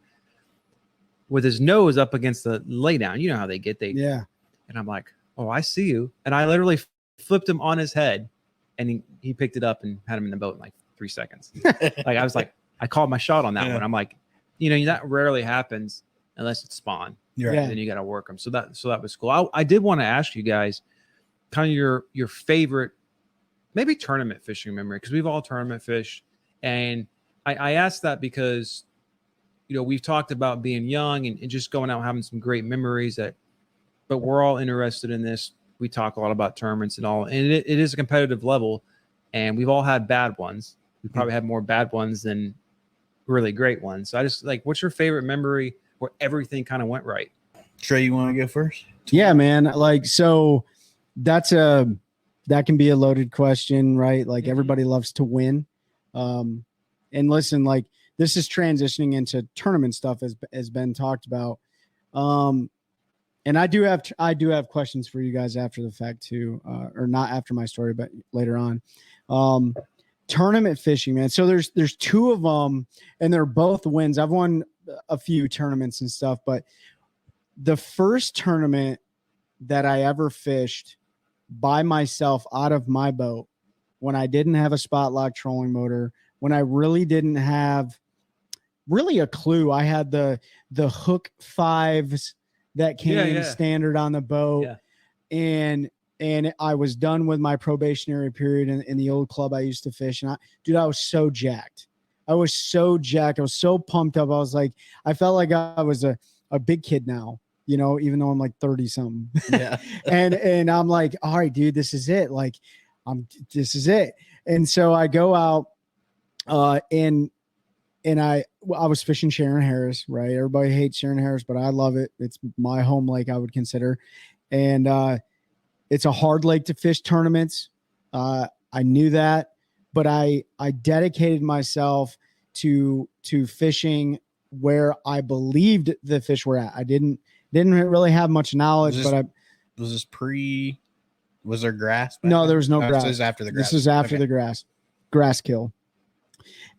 with his nose up against the laydown. You know how they get, Yeah. and I'm like, oh, I see you. And I literally flipped him on his head, and he picked it up and had him in the boat in like 3 seconds. Like I was like, I called my shot on that one. I'm like, you know, that rarely happens unless it's spawn. You're Yeah. right. And then you got to work them. So that was cool. I did want to ask you guys kind of your favorite, maybe tournament fishing memory, because we've all tournament fished. And I asked that because, you know, we've talked about being young and just going out and having some great memories but we're all interested in this. We talk a lot about tournaments and all, and it is a competitive level, and we've all had bad ones. We probably had more bad ones than really great ones. So I just like, what's your favorite memory where everything kind of went right? Trey, you want to go first? Yeah, man. Like, so that can be a loaded question, right? Like Mhm. everybody loves to win. And listen, like this is transitioning into tournament stuff as Ben talked about. And I do have questions for you guys after the fact too, or not after my story, but later on. Tournament fishing, man. So there's two of them, and they're both wins. I've won a few tournaments and stuff, but the first tournament that I ever fished by myself out of my boat, when I didn't have a spot lock trolling motor, when I really didn't have really a clue. I had the hook 5s that came standard on the boat, and I was done with my probationary period in the old club I used to fish. And I was so jacked. I was so pumped up. I was like, I felt like I was a big kid now, you know, even though I'm like 30 something. Yeah. and I'm like, all right, dude, this is it. Like, this is it. And so I go out, and I was fishing Sharon Harris, right? Everybody hates Sharon Harris, but I love it. It's my home lake, I would consider. And it's a hard lake to fish tournaments. I knew that, but I dedicated myself to fishing where I believed the fish were at. I didn't really have much knowledge, Was there grass back no, then? there was no Oh, grass. This is after the grass. This is after the grass kill.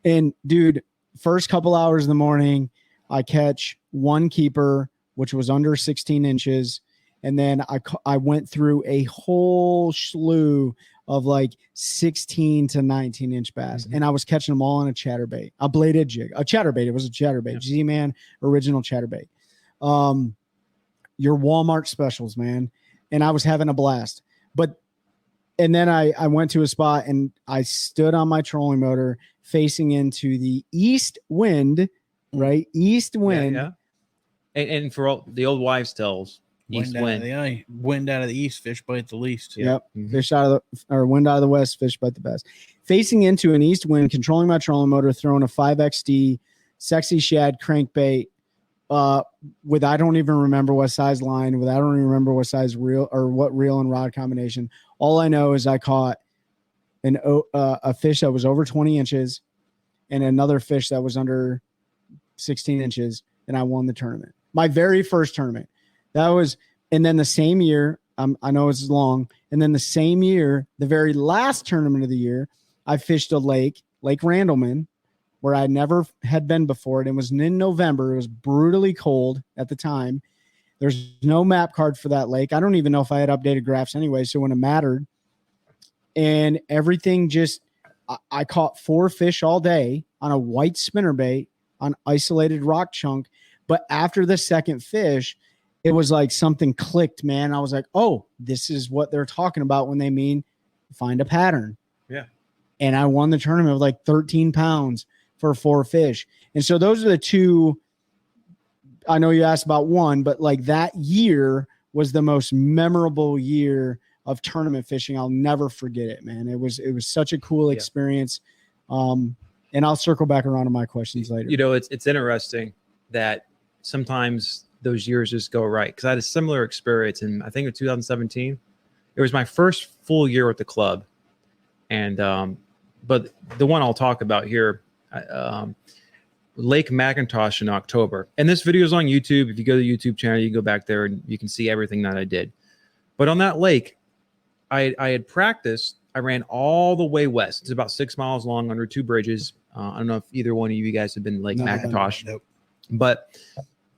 And dude, first couple hours in the morning, I catch one keeper, which was under 16 inches. And then I went through a whole slew of like 16 to 19 inch bass. Mm-hmm. And I was catching them all on a chatterbait, a bladed jig, a chatterbait. It was a chatterbait, Yeah. Z-Man original chatterbait. Your Walmart specials, man. And I was having a blast. And then I went to a spot and I stood on my trolling motor facing into the east wind, right? East wind. Yeah. And for all the old wives' tales, east wind. Wind out of the east, fish bite the least. Yep. Mhm. Fish out of wind out of the west, fish bite the best. Facing into an east wind, controlling my trolling motor, throwing a 5XD, sexy shad crankbait, with I don't even remember what size line, I don't even remember what size reel or what reel and rod combination. All I know is I caught a fish that was over 20 inches and another fish that was under 16 inches, and I won the tournament. My very first tournament. And then the same year, I know it's long, and then the same year, the very last tournament of the year, I fished a Lake Randleman, where I never had been before. And it was in November. It was brutally cold at the time. There's no map card for that lake. I don't even know if I had updated graphs anyway, so when it mattered. And everything I caught 4 fish all day on a white spinnerbait on isolated rock chunk. But after the second fish, it was like something clicked, man. I was like, oh, this is what they're talking about when they mean find a pattern. Yeah. And I won the tournament with like 13 pounds for 4 fish. And so those are the two. I know you asked about one, but like that year was the most memorable year of tournament fishing. I'll never forget it, man. It was such a cool experience. And I'll circle back around to my questions later. You know, it's interesting that sometimes those years just go right. Cause I had a similar experience in, I think in 2017, it was my first full year with the club. And, but the one I'll talk about here, Lake McIntosh in October. And this video is on YouTube. If you go to the YouTube channel, you can go back there and you can see everything that I did. But on that lake, I had practiced. I ran all the way west. It's about 6 miles long under 2 bridges. I don't know if either one of you guys have been to Lake No, I haven't. McIntosh, Nope. but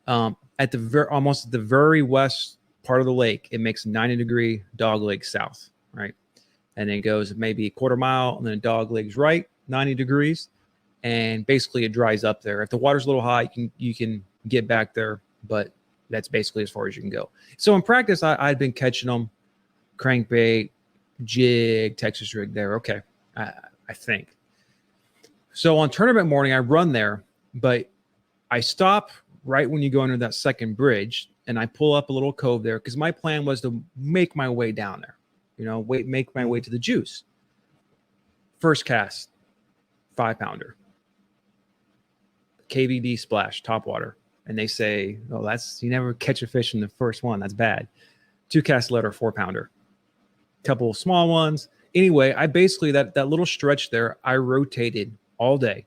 at the almost the very west part of the lake, it makes a 90-degree dog leg south, right? And then it goes maybe a quarter mile, and then dog legs right, 90 degrees, and basically it dries up there. If the water's a little high, you can get back there, but that's basically as far as you can go. So in practice, I'd been catching them, crankbait, jig, Texas rig there. Okay, I think. So on tournament morning, I run there, but I stop right when you go under that second bridge, and I pull up a little cove there because my plan was to make my way down there, make my way to the juice. First cast, 5-pounder, KVD splash, top water. And they say, oh, you never catch a fish in the first one. That's bad. 2 cast later, 4-pounder. Couple of small ones. Anyway, I basically, that little stretch there, I rotated all day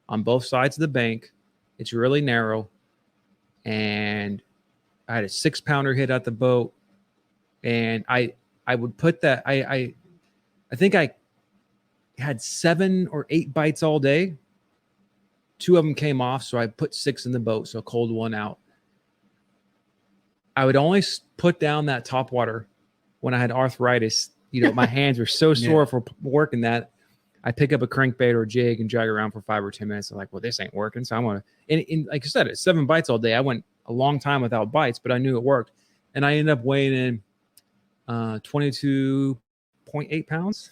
on both sides of the bank. It's really narrow. And I had a 6-pounder hit at the boat. And I would put that, I think I had 7 or 8 bites all day. 2 of them came off, so I put 6 in the boat, so a cold one out. I would only put down that top water when I had arthritis. My hands were so sore for working that. I pick up a crankbait or a jig and drag around for 5 or 10 minutes. I'm like, well, this ain't working. So I'm going to, and like I said, it's 7 bites all day. I went a long time without bites, but I knew it worked. And I ended up weighing in 22.8 pounds.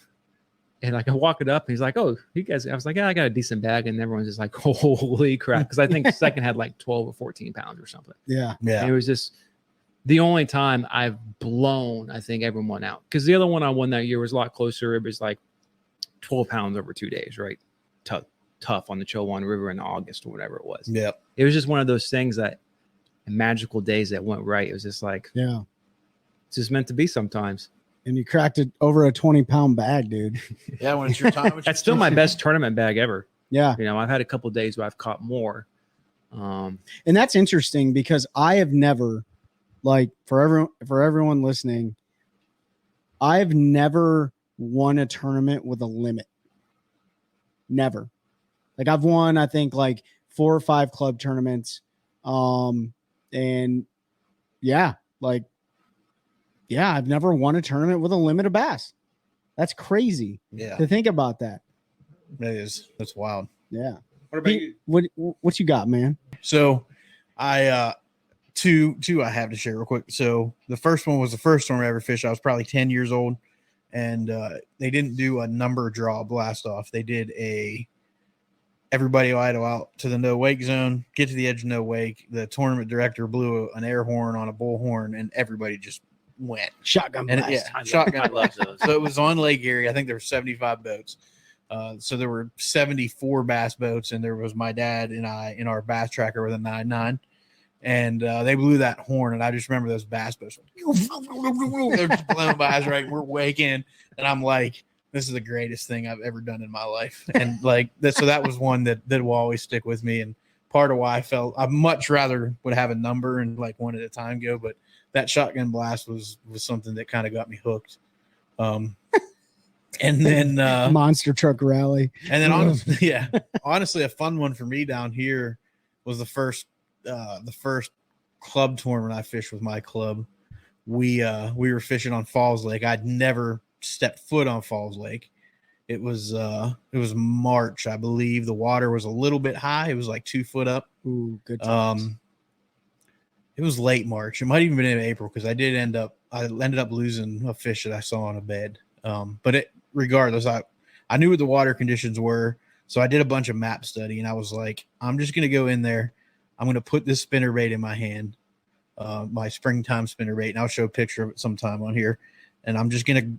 And I can walk it up, and he's like, "Oh, you guys." I was like, "Yeah, I got a decent bag," and everyone's just like, "Holy crap!" Because I think the second had like 12 or 14 pounds or something. Yeah. And it was just the only time I've blown, I think, everyone out. Because the other one I won that year was a lot closer. It was like 12 pounds over 2 days, right? Tough on the Chowan River in August or whatever it was. Yeah. It was just one of those things that magical days that went right. It was just like, Yeah. It's just meant to be sometimes. And you cracked it over a 20-pound bag, dude. Yeah, when it's your time. That's still my best tournament bag ever. Yeah. I've had a couple of days where I've caught more. And that's interesting because I have never, like, for everyone listening, I've never won a tournament with a limit. Never. Like, I've won, I think, like 4 or 5 club tournaments. And yeah, like, yeah, I've never won a tournament with a limit of bass. That's crazy. Yeah, to think about that. That's wild. Yeah. What about you? What you got, man? So I two I have to share real quick. So the first one was the first storm I ever fished. I was probably 10 years old, and they didn't do a number draw blast off. They did everybody idle out to the no wake zone, get to the edge of no wake. The tournament director blew an air horn on a bullhorn, and everybody just went Shotgun blast. Shotgun I love those. So it was on Lake Erie. I think there were 75 boats. So there were 74 bass boats, and there was my dad and I in our bass tracker with a 9.9. And they blew that horn, and I just remember those bass boats. They're just blowing by us, right? We're waking, and I'm like, this is the greatest thing I've ever done in my life. And like so that was one that will always stick with me. And part of why I felt I much rather would have a number and like one at a time go, but that shotgun blast was something that kind of got me hooked. And then monster truck rally. And then honestly, a fun one for me down here was the first club tournament I fished with my club. We were fishing on Falls Lake. I'd never stepped foot on Falls Lake. It was March, I believe. The water was a little bit high. It was like 2 foot up. Ooh, good times. It was late March. It might even been in April because I ended up losing a fish that I saw on a bed. But regardless, I knew what the water conditions were, so I did a bunch of map study, and I was like, I'm just gonna go in there. I'm gonna put this spinnerbait in my hand, my springtime spinnerbait, and I'll show a picture of it sometime on here. And I'm just gonna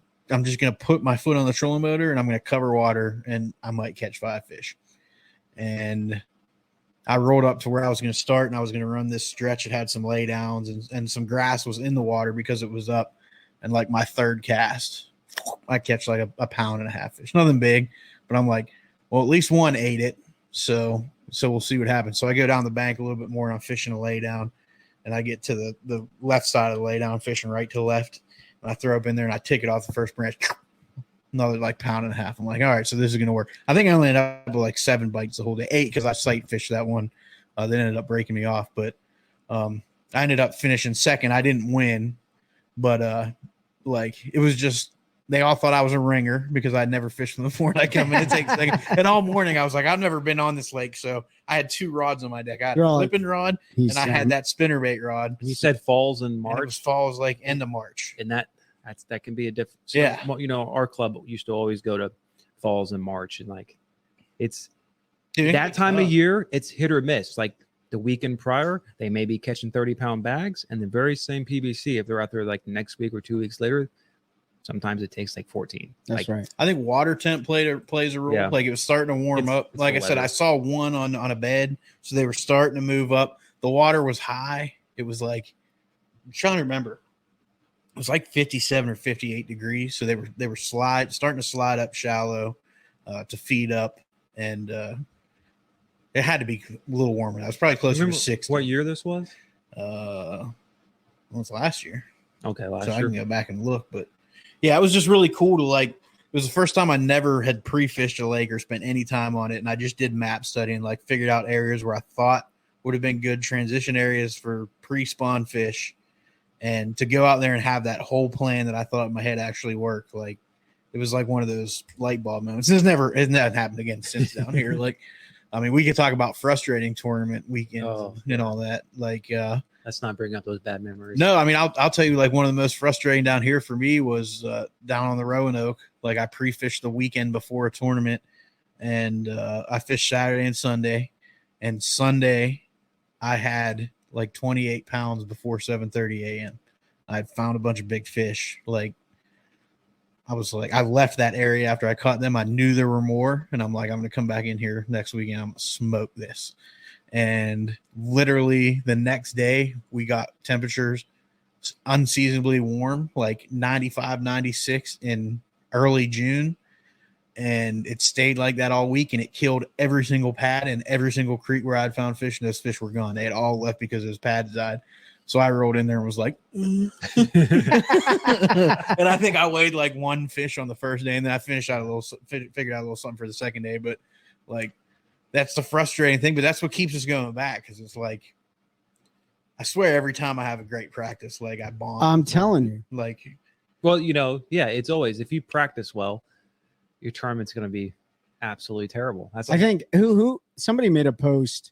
put my foot on the trolling motor, and I'm gonna cover water, and I might catch 5 fish. And I rolled up to where I was going to start, and I was going to run this stretch. It had some lay downs, and some grass was in the water because it was up. And like my third cast, I catch like a pound and a half fish. Nothing big, but I'm like, well, at least one ate it. So we'll see what happens. So I go down the bank a little bit more, and I'm fishing a lay down, and I get to the left side of the lay down, fishing right to the left. I throw up in there and I take it off the first branch, another like pound and a half. I'm like, all right, so this is gonna work. I think I only ended up with like 7 bites the whole day, 8 because I sight fished that one. That ended up breaking me off, but I ended up finishing second. I didn't win, but like it was just they all thought I was a ringer because I'd never fished them before. And I come in and take second. And all morning I was like, I've never been on this lake, so I had 2 rods on my deck. I had a flipping rod and I had that spinnerbait rod. You said falls in March. And it was falls like end of March, and that can be a different. Yeah, you know, our club used to always go to falls in March, and like it's that time of year, it's hit or miss. Like the weekend prior, they may be catching 30-pound bags, and the very same PBC, if they're out there like next week or 2 weeks later, sometimes it takes like 14. That's right. I think water temp plays a role. Yeah. Like it was starting to warm up. Like I said, I saw one on a bed, so they were starting to move up. The water was high. It was like, I'm trying to remember. It was like 57 or 58 degrees. So they were starting to slide up shallow to feed up, and it had to be a little warmer. I was probably closer to 60. What year this was? It was last year. Okay, last year. So I can go back and look, but yeah, it was just really cool to like. It was the first time I never had pre-fished a lake or spent any time on it, and I just did map study and like figured out areas where I thought would have been good transition areas for pre-spawn fish, and to go out there and have that whole plan that I thought in my head actually worked. Like it was like one of those light bulb moments. It's never happened again since down here. Like, I mean, we could talk about frustrating tournament weekends and all that. Like, let's not bring up those bad memories. No, I mean, I'll tell you, like one of the most frustrating down here for me was down on the Roanoke. Like I pre-fished the weekend before a tournament, and I fished Saturday and Sunday. And Sunday, I had like 28 pounds before 7:30 a.m. I found a bunch of big fish. Like I was like, I left that area after I caught them. I knew there were more, and I'm like, I'm going to come back in here next weekend. I'm going to smoke this. And literally the next day we got temperatures unseasonably warm, like 95, 96 in early June. And it stayed like that all week, and it killed every single pad and every single creek where I'd found fish, and those fish were gone. They had all left because those pads died. So I rolled in there and was like, and I think I weighed like 1 fish on the first day, and then I figured out a little something for the second day. But like, that's the frustrating thing, but that's what keeps us going back. Cause it's like, I swear every time I have a great practice, like I bomb. I'm telling you, like, well, you know, yeah, it's always, if you practice well, your tournament's going to be absolutely terrible. I think who somebody made a post.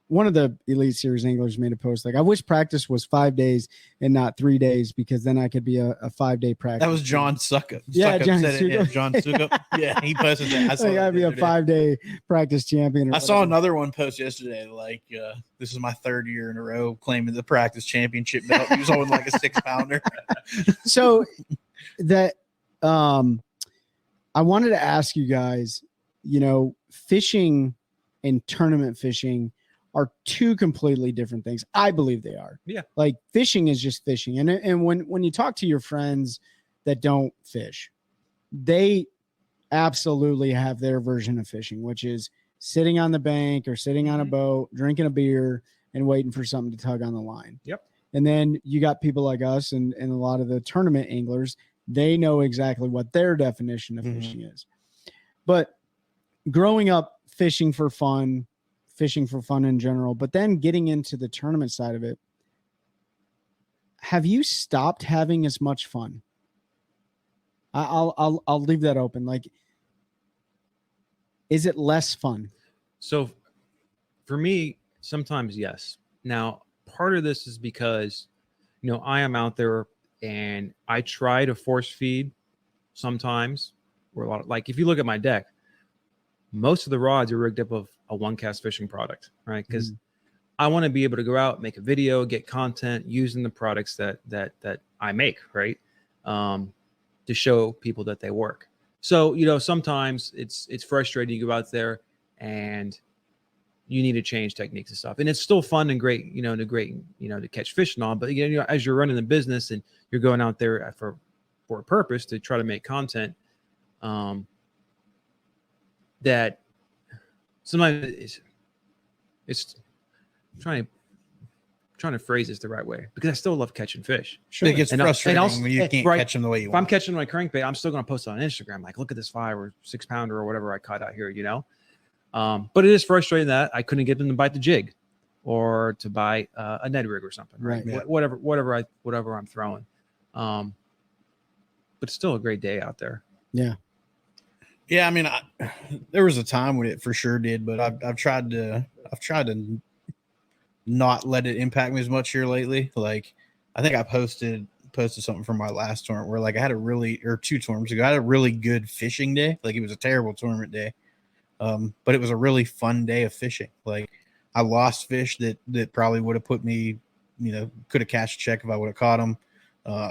One of the Elite Series anglers made a post like, I wish practice was 5 days and not 3 days, because then I could be a 5-day practice. That was John Suckup. Yeah, John Suckup. Yeah, he posted that. I saw I'd be a 5-day practice champion. I saw another one post yesterday. Like, this is my 3rd year in a row claiming the practice championship belt. He was holding like a 6-pounder. So that I wanted to ask you guys, you know, fishing and tournament fishing are 2 completely different things. I believe they are. Yeah. Like fishing is just fishing. And when you talk to your friends that don't fish, they absolutely have their version of fishing, which is sitting on the bank or sitting on a boat, drinking a beer and waiting for something to tug on the line. Yep. And then you got people like us and a lot of the tournament anglers, they know exactly what their definition of fishing is. But growing up fishing for fun in general, but then getting into the tournament side of it, have you stopped having as much fun? I'll leave that open. Like, is it less fun? So for me, sometimes yes. Now, part of this is because, you know, I am out there and I try to force feed sometimes. Where a lot of, like, if you look at my deck, most of the rods are rigged up of a OneCast fishing product, right? Because I want to be able to go out, make a video, get content using the products that I make, right? To show people that they work. So, you know, sometimes it's frustrating. You go out there and you need to change techniques and stuff, and it's still fun and great, you know, to catch fish and all. But you know, as you're running the business and you're going out there for a purpose to try to make content, that sometimes it's trying to trying to phrase this the right way, because I still love catching fish. Sure. It gets frustrating also, when you can't right, catch them the way you if want. I'm catching my crankbait, I'm still going to post it on Instagram. Like, look at this 5 or 6 pounder or whatever I caught out here, you know? But it is frustrating that I couldn't get them to bite the jig or to buy a Ned rig or something, right? Right. Yeah. Whatever I'm throwing. But it's still a great day out there. Yeah. Yeah, I mean, there was a time when it for sure did, but I've tried to not let it impact me as much here lately. Like, I think I posted something from my last tournament where, like, I had or 2 tournaments ago, I had a really good fishing day. Like, it was a terrible tournament day, but it was a really fun day of fishing. Like, I lost fish that probably would have put me, you know, could have cashed a check if I would have caught them.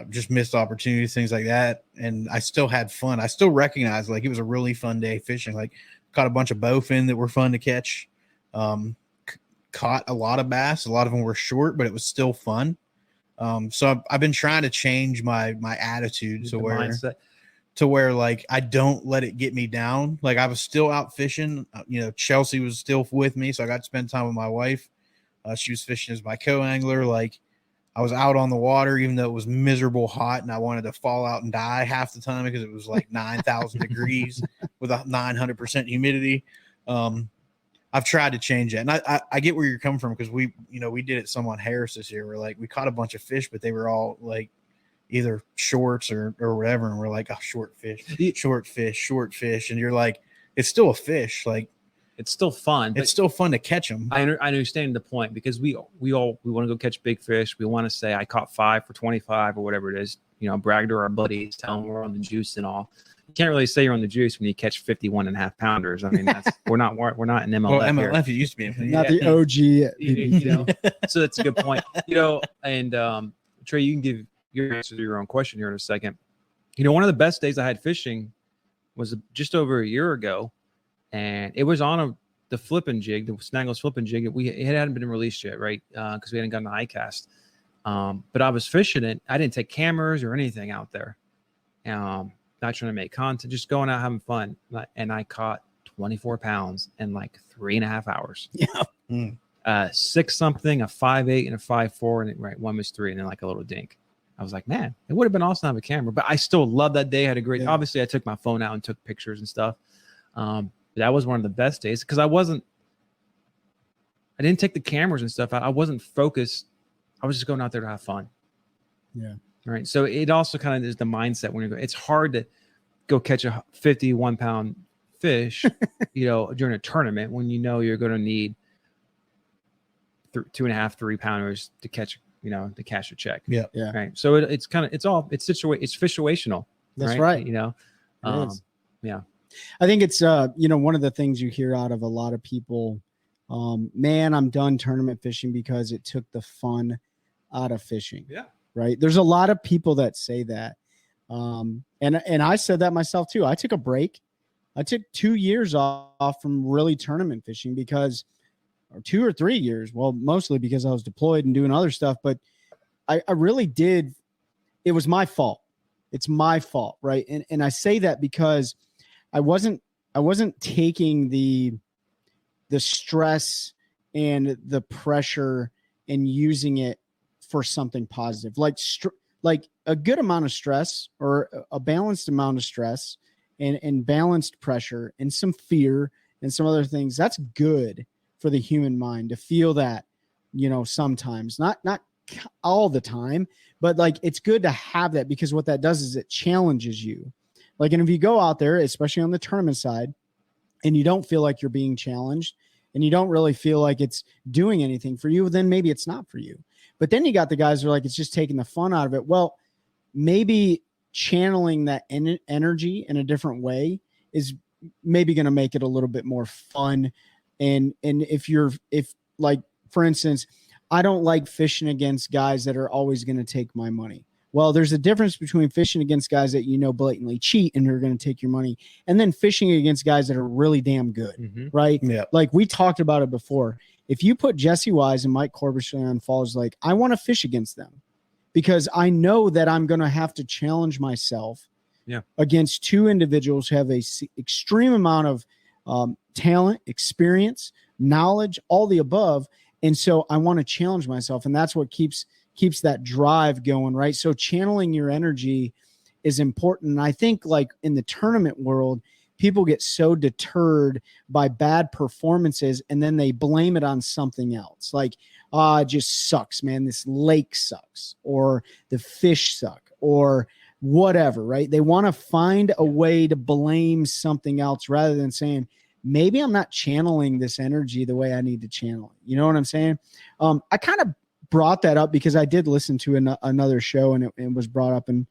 Just missed opportunities, things like that. And I still had fun. I still recognize, like, it was a really fun day fishing. Like, caught a bunch of bowfin that were fun to catch. Caught a lot of bass. A lot of them were short, but it was still fun. So I've been trying to change my attitude to where like I don't let it get me down. Like, I was still out fishing. You know, Chelsea was still with me, so I got to spend time with my wife. She was fishing as my co-angler. Like, I was out on the water, even though it was miserable hot, and I wanted to fall out and die half the time because it was like 9,000 degrees with a 900% humidity. I've tried to change that, and I get where you're coming from, because we did it some on Harris this year. Where, like, we caught a bunch of fish, but they were all like either shorts or whatever, and we're like, oh, short fish, and you're like, it's still a fish. Like, It's still fun. it's still fun to catch them. I understand the point, because we want to go catch big fish. We want to say I caught 5 for 25 or whatever it is. You know, brag to our buddies, tell them we're on the juice and all. You can't really say you're on the juice when you catch 51.5 pounders. I mean, we're not in MLF. Well, here. MLF, it used to be. Not the OG. You know, so that's a good point. You know, and Trey, you can give your answer to your own question here in a second. You know, one of the best days I had fishing was just over a year ago, and it was on the flipping jig, the snagless flipping jig. It hadn't been released yet, right? Because we hadn't gotten the iCast. But I was fishing it. I didn't take cameras or anything out there. Not trying to make content, just going out having fun. And I caught 24 pounds in like 3.5 hours. Yeah. 6 something, a 5.8 and a 5.4, and one was 3, and then like a little dink. I was like, man, it would have been awesome to have a camera, but I still love that day. I had a great. Yeah. Obviously, I took my phone out and took pictures and stuff. But that was one of the best days, because I didn't take the cameras and stuff. I wasn't focused. I was just going out there to have fun. Yeah. Right. So it also kind of is the mindset when you're going. It's hard to go catch a 51-pound fish, you know, during a tournament when you know you're going to need 2.5, 3 pounders to catch, you know, to cash a check. Yeah. Yeah. Right. So it's situational. That's right. You know. Yeah. I think it's one of the things you hear out of a lot of people. Man, I'm done tournament fishing because it took the fun out of fishing. Yeah. Right. There's a lot of people that say that. And I said that myself too. I took a break. I took 2 years off from really tournament fishing or 2 or 3 years. Well, mostly because I was deployed and doing other stuff, but I really did. It was my fault. It's my fault. Right. And I say that because I wasn't taking the stress and the pressure and using it for something positive, like a good amount of stress or a balanced amount of stress and balanced pressure and some fear and some other things. That's good for the human mind to feel that, you know, sometimes not all the time, but like, it's good to have that, because what that does is it challenges you. Like, and if you go out there, especially on the tournament side, and you don't feel like you're being challenged and you don't really feel like it's doing anything for you, then maybe it's not for you. But then you got the guys who are like, it's just taking the fun out of it. Well, maybe channeling that energy in a different way is maybe going to make it a little bit more fun. And if like, for instance, I don't like fishing against guys that are always going to take my money. Well, there's a difference between fishing against guys that, you know, blatantly cheat and are going to take your money, and then fishing against guys that are really damn good, right? Yeah. Like we talked about it before. If you put Jesse Wise and Mike Corbusier on Falls Lake, I want to fish against them because I know that I'm going to have to challenge myself against 2 individuals who have a extreme amount of talent, experience, knowledge, all the above. And so I want to challenge myself, and that's what keeps that drive going, right? So channeling your energy is important. And I think like in the tournament world, people get so deterred by bad performances and then they blame it on something else. Like, it just sucks, man. This lake sucks, or the fish suck, or whatever, right? They want to find a way to blame something else rather than saying, maybe I'm not channeling this energy the way I need to channel it. You know what I'm saying? I kind of brought that up because I did listen to another show, and it was brought up, and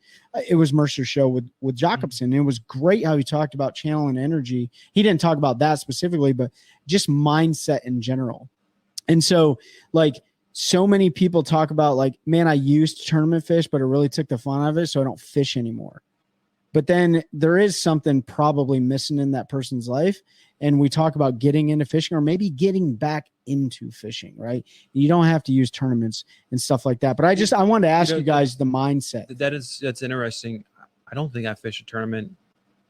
it was Mercer's show with Jacobson. And it was great how he talked about channeling energy. He didn't talk about that specifically, but just mindset in general. And so like so many people talk about like, man, I used to tournament fish, but it really took the fun out of it, so I don't fish anymore. But then there is something probably missing in that person's life. And we talk about getting into fishing, or maybe getting back into fishing, right? You don't have to use tournaments and stuff like that. But I wanted to ask you guys the mindset. That's interesting. I don't think I fished a tournament.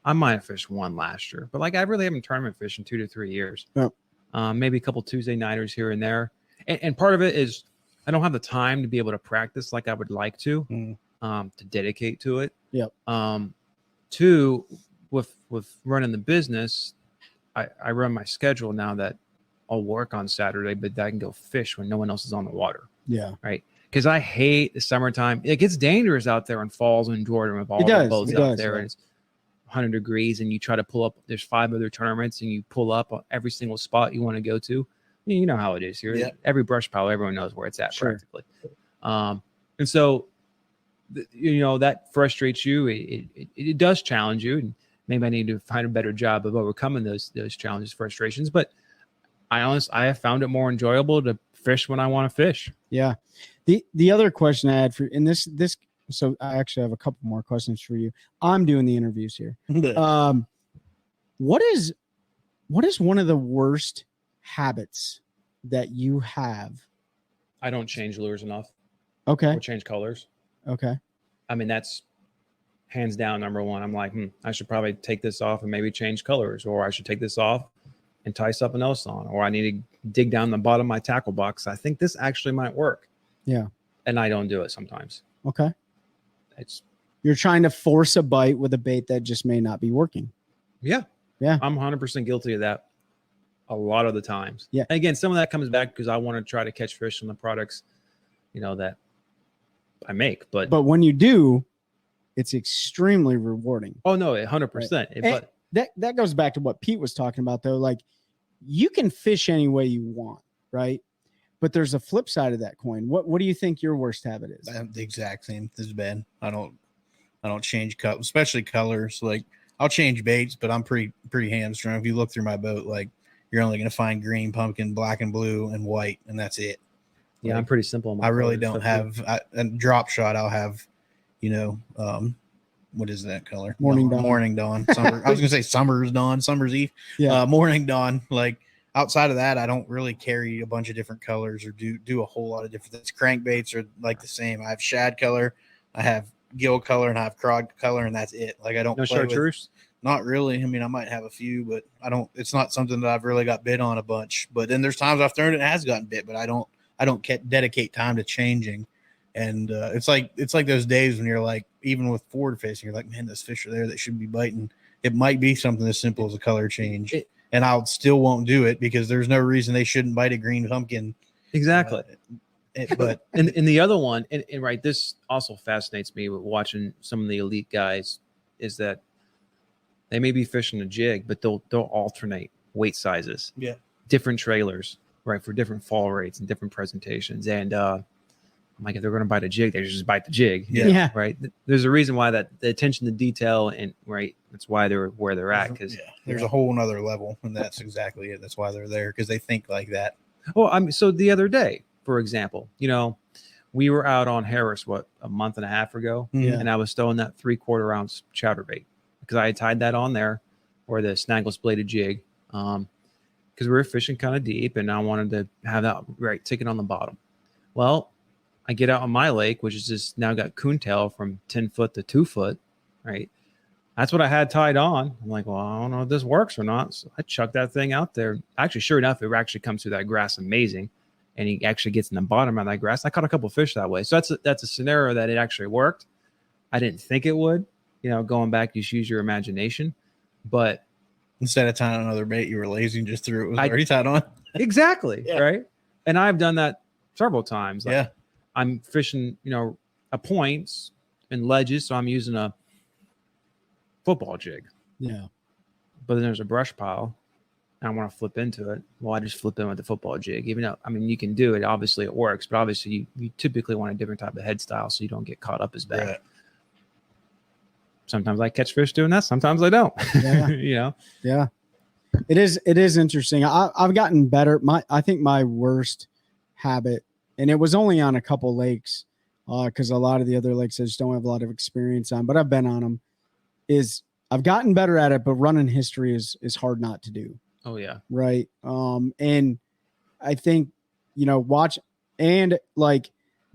I might have fished one last year, but like I really haven't tournament fished in 2 to 3 years. Yep. Maybe a couple Tuesday nighters here and there. And part of it is I don't have the time to be able to practice like I would like to dedicate to it. Yep. Two, with running the business, I run my schedule now that I'll work on Saturday, but I can go fish when no one else is on the water. Yeah. Right. Because I hate the summertime. It gets dangerous out there in falls in Jordan with all the boats out there. Right. And it's 100 degrees and you try to pull up. There's 5 other tournaments and you pull up on every single spot you want to go to. You know how it is here. Yeah. Every brush pile, everyone knows where it's at practically. And so, that frustrates you. It does challenge you. And maybe I need to find a better job of overcoming those challenges, frustrations. But I have found it more enjoyable to fish when I want to fish. Yeah. The other question I had for, and this, so I actually have a couple more questions for you. I'm doing the interviews here. What is one of the worst habits that you have? I don't change lures enough. Okay. Or change colors. Okay. I mean, that's hands down number one. I'm like, I should probably take this off and maybe change colors, or I should take this off and tie something else on, or I need to dig down the bottom of my tackle box. I think this actually might work. Yeah. And I don't do it sometimes. Okay. You're trying to force a bite with a bait that just may not be working. Yeah. Yeah. I'm 100% guilty of that a lot of the times. Yeah. And again, some of that comes back because I want to try to catch fish on the products, that I make. But when you do, it's extremely rewarding. Oh no, 100%. Right. But that goes back to what Pete was talking about though. Like, you can fish any way you want, right? But there's a flip side of that coin. What do you think your worst habit is? The exact same as Ben. I don't change especially colors. Like, I'll change baits, but I'm pretty hamstrung. If you look through my boat, like, you're only going to find green, pumpkin, black and blue, and white, and that's it. Yeah, like, I'm pretty simple. I really don't have a drop shot. I'll have, what is that color? Morning dawn. Morning dawn. Summer. I was gonna say summer's dawn, summer's eve. Yeah. Morning dawn. Like, outside of that, I don't really carry a bunch of different colors or do a whole lot of different things. Crankbaits are like the same. I have shad color, I have gill color, and I have crod color, and that's it. Like, I don't no chartreuse. Not really. I mean, I might have a few, but I don't. It's not something that I've really got bit on a bunch. But then there's times I've thrown it and it has gotten bit, but I don't dedicate time to changing. And it's like those days when you're like, even with forward facing, you're like, man, those fish are there that should be biting. It might be something as simple as a color change, and I still won't do it because there's no reason they shouldn't bite a green pumpkin. Exactly. But and the other one, and right, this also fascinates me with watching some of the elite guys, is that they may be fishing a jig, but they'll alternate weight sizes. Yeah. Different trailers, right, for different fall rates and different presentations. And I'm like, if they're going to bite a jig, they just bite the jig. Yeah. Right. There's a reason why the attention to detail, and right, that's why they're where they're at. Because there's a whole nother level, and that's exactly it. That's why they're there, because they think like that. Well, so the other day, for example, we were out on Harris, a month and a half ago, and I was throwing that 3/4 ounce chatterbait because I had tied that on there, or the snagless bladed jig, because we were fishing kind of deep, and I wanted to have that right ticket on the bottom. Well, I get out on my lake, which is just now got coontail from 10 foot to 2 foot, right? That's what I had tied on. I'm like, well, I don't know if this works or not. So I chucked that thing out there. Actually, sure enough, it actually comes through that grass amazing. and he actually gets in the bottom of that grass. I caught a couple fish that way. So that's a scenario that it actually worked. I didn't think it would, going back, you use your imagination, but instead of tying on another bait, you were lazy and just threw it. Was already tied on. Exactly. Yeah. Right. And I've done that several times. Like, yeah. I'm fishing, a points and ledges. So I'm using a football jig. Yeah. But then there's a brush pile. I want to flip into it. Well, I just flip in with the football jig, even though, you can do it. Obviously, it works, but obviously, you typically want a different type of head style so you don't get caught up as bad. Right. Sometimes I catch fish doing that. Sometimes I don't. Yeah. Yeah. It is interesting. I've gotten better. I think my worst habit, and it was only on a couple lakes, because a lot of the other lakes I just don't have a lot of experience on, but I've been on them, is I've gotten better at it, but running history is hard not to do. Oh yeah. Right. And I think, watch and like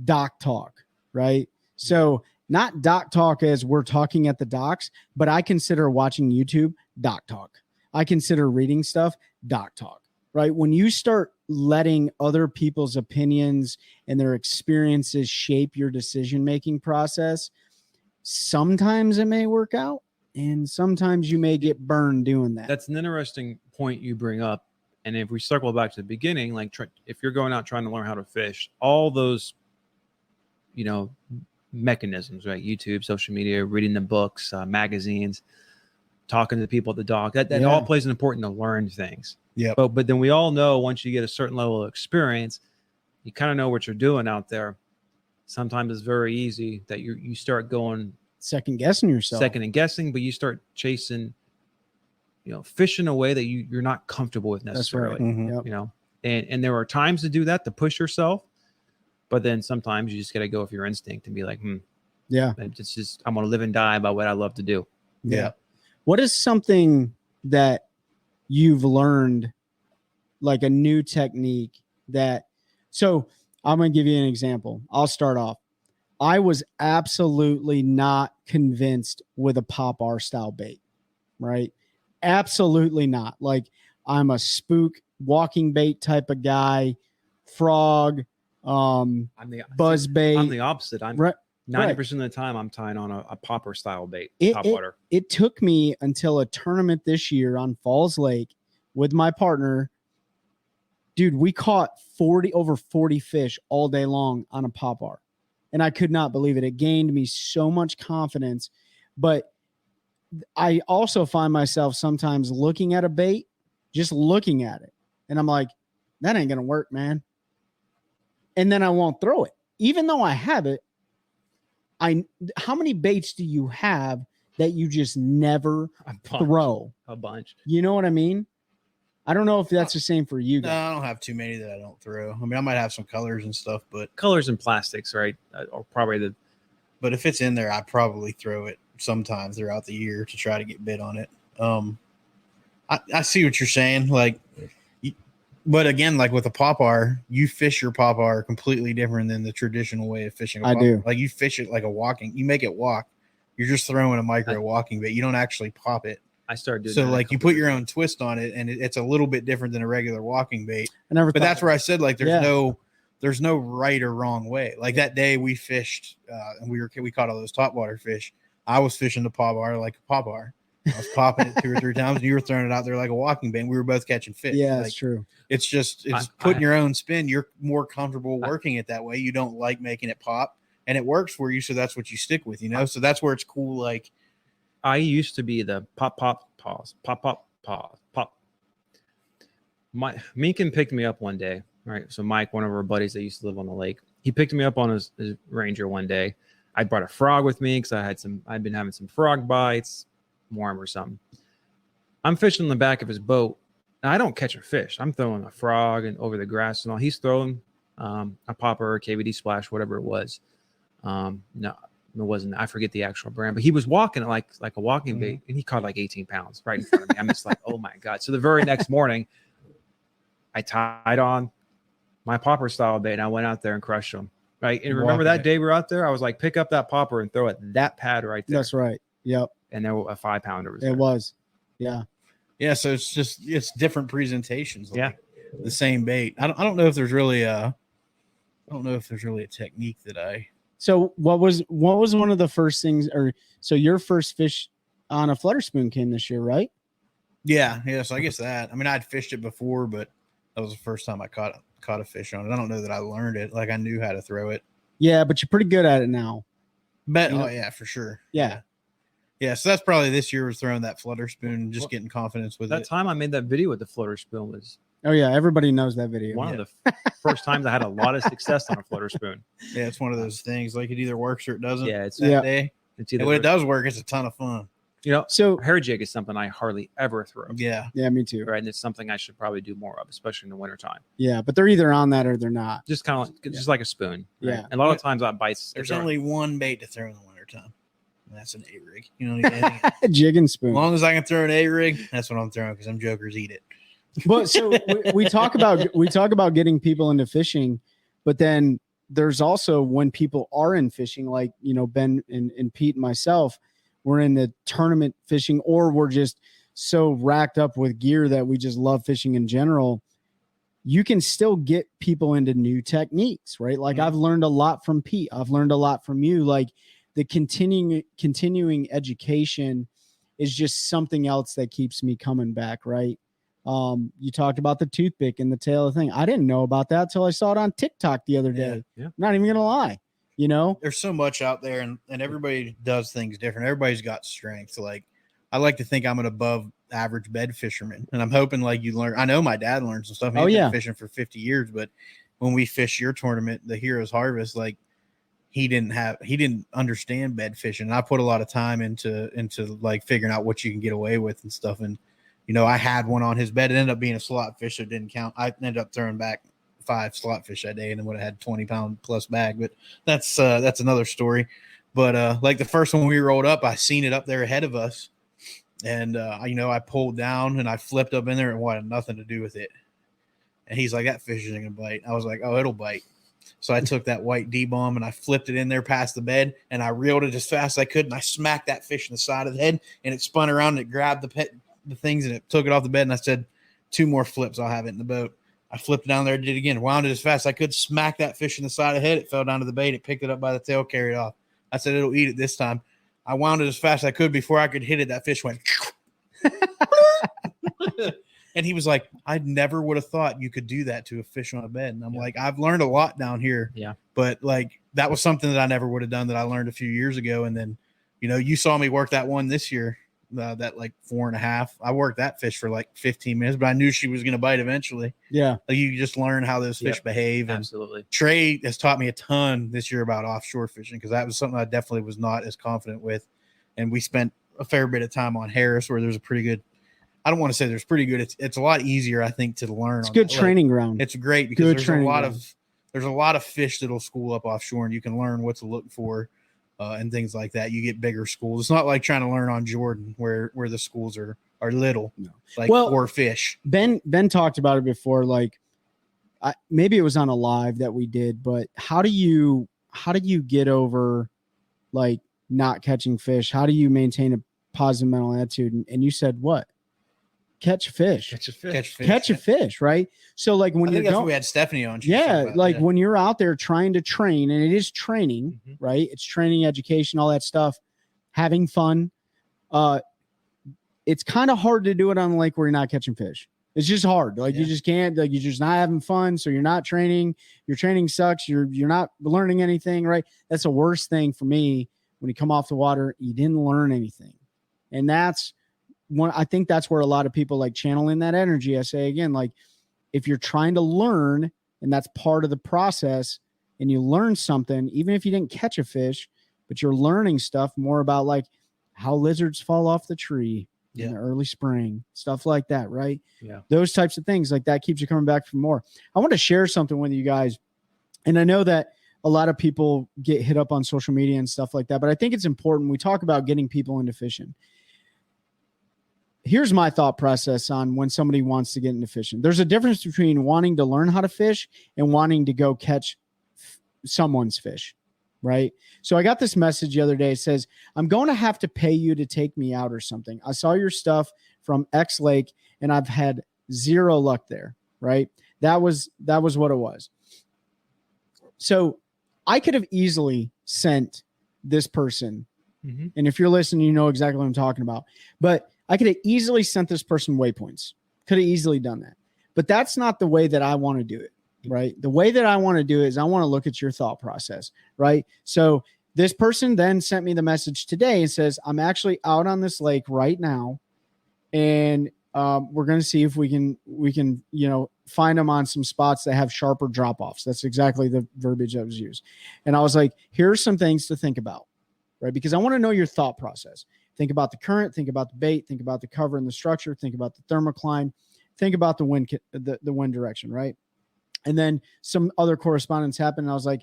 dock talk, right? So not dock talk as we're talking at the docks, but I consider watching YouTube dock talk. I consider reading stuff dock talk, right? When you start letting other people's opinions and their experiences shape your decision-making process, sometimes it may work out. And sometimes you may get burned doing that. That's an interesting point you bring up. And if we circle back to the beginning, like if you're going out trying to learn how to fish, all those, mechanisms, right? YouTube, social media, reading the books, magazines, talking to the people at the dock, that all plays an important to learn things. Yeah. But then we all know once you get a certain level of experience, you kind of know what you're doing out there. Sometimes it's very easy that you start going second guessing yourself, but you start chasing, fish in a way that you're not comfortable with necessarily. That's right. Mm-hmm. Yep. And there are times to do that, to push yourself, but then sometimes you just got to go with your instinct and be like, yeah, it's just, I'm going to live and die by what I love to do. Yeah. What is something that you've learned, like a new technique so I'm going to give you an example. I'll start off. I was absolutely not convinced with a pop-R style bait, right? Absolutely not. Like, I'm a spook walking bait type of guy, frog, buzz bait. I'm the opposite. I'm right, 90% of the time I'm tying on a popper style bait, top water. It took me until a tournament this year on Falls Lake with my partner. Dude, we caught over 40 fish all day long on a pop-R. And I could not believe it. It gained me so much confidence. But I also find myself sometimes looking at a bait, just looking at it. And I'm like, that ain't going to work, man. And then I won't throw it. Even though I have it, how many baits do you have that you just never throw? A bunch. You know what I mean? I don't know if that's the same for you guys. No, I don't have too many that I don't throw. I might have some colors and stuff, but colors and plastics, right? Or probably but if it's in there, I probably throw it sometime throughout the year to try to get bit on it. I see what you're saying. Like, but again, like with a pop-R, you fish your pop-R completely different than the traditional way of fishing. I do. Like, you fish it like you make it walk. You're just throwing a micro walking bait. You don't actually pop it. I started doing so like you put your own twist on it, and it's a little bit different than a regular walking bait. But that's where I said, like, there's no right or wrong way. Like that day we fished, and we caught all those topwater fish. I was fishing the pop-R like a pop-R. I was popping it 2 or 3 times, and you were throwing it out there like a walking bait. And we were both catching fish. Yeah, like, that's true. It's putting your own spin. You're more comfortable working it that way. You don't like making it pop, and it works for you, so that's what you stick with. So that's where it's cool. Like, I used to be the pop, pause, pop, pause, pop. Meekin picked me up one day, right? So Mike, one of our buddies that used to live on the lake, he picked me up on his Ranger one day. I brought a frog with me because I'd been having some frog bites, worm or something. I'm fishing in the back of his boat. Now, I don't catch a fish. I'm throwing a frog and over the grass and all. He's throwing a popper, KVD splash, whatever it was. No. It wasn't, I forget the actual brand, but he was walking like a walking bait, and he caught like 18 pounds right in front of me. I'm just like, oh my God. So the very next morning, I tied on my popper style bait and I went out there and crushed them. Right. And remember that day we were out there, I was like, pick up that popper and throw it that pad right there. That's right. Yep. And there were a 5-pounder. It was. Yeah. Yeah. So it's different presentations. Like the same bait. I don't know if there's really a I don't know if there's really a technique that I. So what was one of the first things, or so your first fish on a flutter spoon came this year, right? Yeah. So I guess that. I mean, I'd fished it before, but that was the first time I caught a fish on it. I don't know that I learned it. Like I knew how to throw it. Yeah, but you're pretty good at it now. But You know? oh yeah, for sure. Yeah. Yeah. So that's probably this year was throwing that flutter spoon, just getting confidence with That it. time I made that video with the flutter spoon was Oh yeah, everybody knows that video. one of the first times I had a lot of success on a flutter spoon. Yeah, it's one of those things. Like it either works or it doesn't. Yeah, it's that day. it's And either when it does work, it's a ton of fun. you know, So hair jig is something I hardly ever throw. Yeah. yeah, me too. Right. And it's something I should probably do more of, especially in the wintertime. Yeah, but they're either on that or they're not. Just kind of like just like a spoon. Right? Yeah. And a lot of times that bites. There's only one bait to throw in the wintertime. And that's an A-rig. You know, as Jig and spoon. long as I can throw an A-rig, that's what I'm throwing because them jokers eat it. But so we talk about getting people into fishing, but then there's also when people are in fishing, like Ben and Pete and myself, we're in the tournament fishing, or we're just so racked up with gear that we just love fishing in general. You can still get people into new techniques, right? Like I've learned a lot from Pete. I've learned a lot from you. Like the continuing education is just something else that keeps me coming back, right? You talked about the toothpick and the tail of the thing. I didn't know about that till I saw it on TikTok the other day. Yeah. Not even gonna lie, There's so much out there and everybody does things different. Everybody's got strengths. Like I like to think I'm an above average bed fisherman, and I'm hoping like you learn. I know my dad learned some stuff. He's been fishing for 50 years, but when we fish your tournament, the Heroes Harvest, like he didn't understand bed fishing. And I put a lot of time into like figuring out what you can get away with and stuff. And I had one on his bed. It ended up being a slot fish, so it didn't count. I ended up throwing back 5 slot fish that day and then would have had 20-pound plus bag. But that's another story. But like the first one we rolled up, I seen it up there ahead of us. And I pulled down and I flipped up in there and wanted nothing to do with it. And he's like, that fish isn't gonna bite. I was like, oh, it'll bite. So I took that white D-bomb and I flipped it in there past the bed and I reeled it as fast as I could and I smacked that fish in the side of the head and it spun around and it grabbed the things and it took it off the bed and I said, 2 more flips, I'll have it in the boat. I flipped it down there, did it again, wound it as fast as I could, smack that fish in the side of the head. It fell down to the bait. It picked it up by the tail, carried it off. I said, it'll eat it this time. I wound it as fast as I could. Before I could hit it, that fish went. And he was like, I never would have thought you could do that to a fish on a bed. And I'm like, I've learned a lot down here. Yeah. But like, that was something that I never would have done that I learned a few years ago. And then, you saw me work that one this year, that like 4.5. I worked that fish for like 15 minutes, but I knew she was going to bite eventually. Yeah. Like you just learn how those fish behave. And Absolutely. Trey has taught me a ton this year about offshore fishing because that was something I definitely was not as confident with. And we spent a fair bit of time on Harris where there's a pretty good, I don't want to say there's pretty good. It's a lot easier, I think, to learn. It's a good training ground. It's great because there's a lot of fish that'll school up offshore and you can learn what to look for and things like that. You get bigger schools. It's not like trying to learn on Jordan where the schools are little, like 4 fish. Ben talked about it before. Like maybe it was on a live that we did, but how do you get over like not catching fish? How do you maintain a positive mental attitude? And you said what? Catch a fish. Catch a fish, right? So like when you're going, we had Stephanie on. When you're out there trying to train, and it is training, right? It's training, education, all that stuff, having fun. It's kind of hard to do it on the lake where you're not catching fish. It's just hard. Like you just can't, like you're just not having fun. So you're not training. Your training sucks. You're not learning anything, right? That's the worst thing for me when you come off the water, you didn't learn anything. And that's I think that's where a lot of people like channel in that energy. I say again, like if you're trying to learn and that's part of the process and you learn something, even if you didn't catch a fish, but you're learning stuff more about like how lizards fall off the tree in the early spring, stuff like that. Right. Yeah. Those types of things like that keeps you coming back for more. I want to share something with you guys. And I know that a lot of people get hit up on social media and stuff like that, but I think it's important. We talk about getting people into fishing. Here's my thought process on when somebody wants to get into fishing. There's a difference between wanting to learn how to fish and wanting to go catch someone's fish, right? So I got this message the other day. It says, I'm going to have to pay you to take me out or something. I saw your stuff from X Lake and I've had 0 luck there, right? That was what it was. So I could have easily sent this person, Mm-hmm. and if you're listening, you know exactly what I'm talking about. But I could have easily sent this person waypoints. Could have easily done that. But that's not the way that I want to do it, right? The way that I want to do it is I want to look at your thought process, right? So this person then sent me the message today and says, I'm actually out on this lake right now, and we're going to see if we can, find them on some spots that have sharper drop-offs. That's exactly the verbiage that was used. And I was like, here's some things to think about, right? Because I want to know your thought process. Think about the current, think about the bait, think about the cover and the structure, think about the thermocline, think about the wind, the wind direction, right? And then some other correspondence happened. And I was like,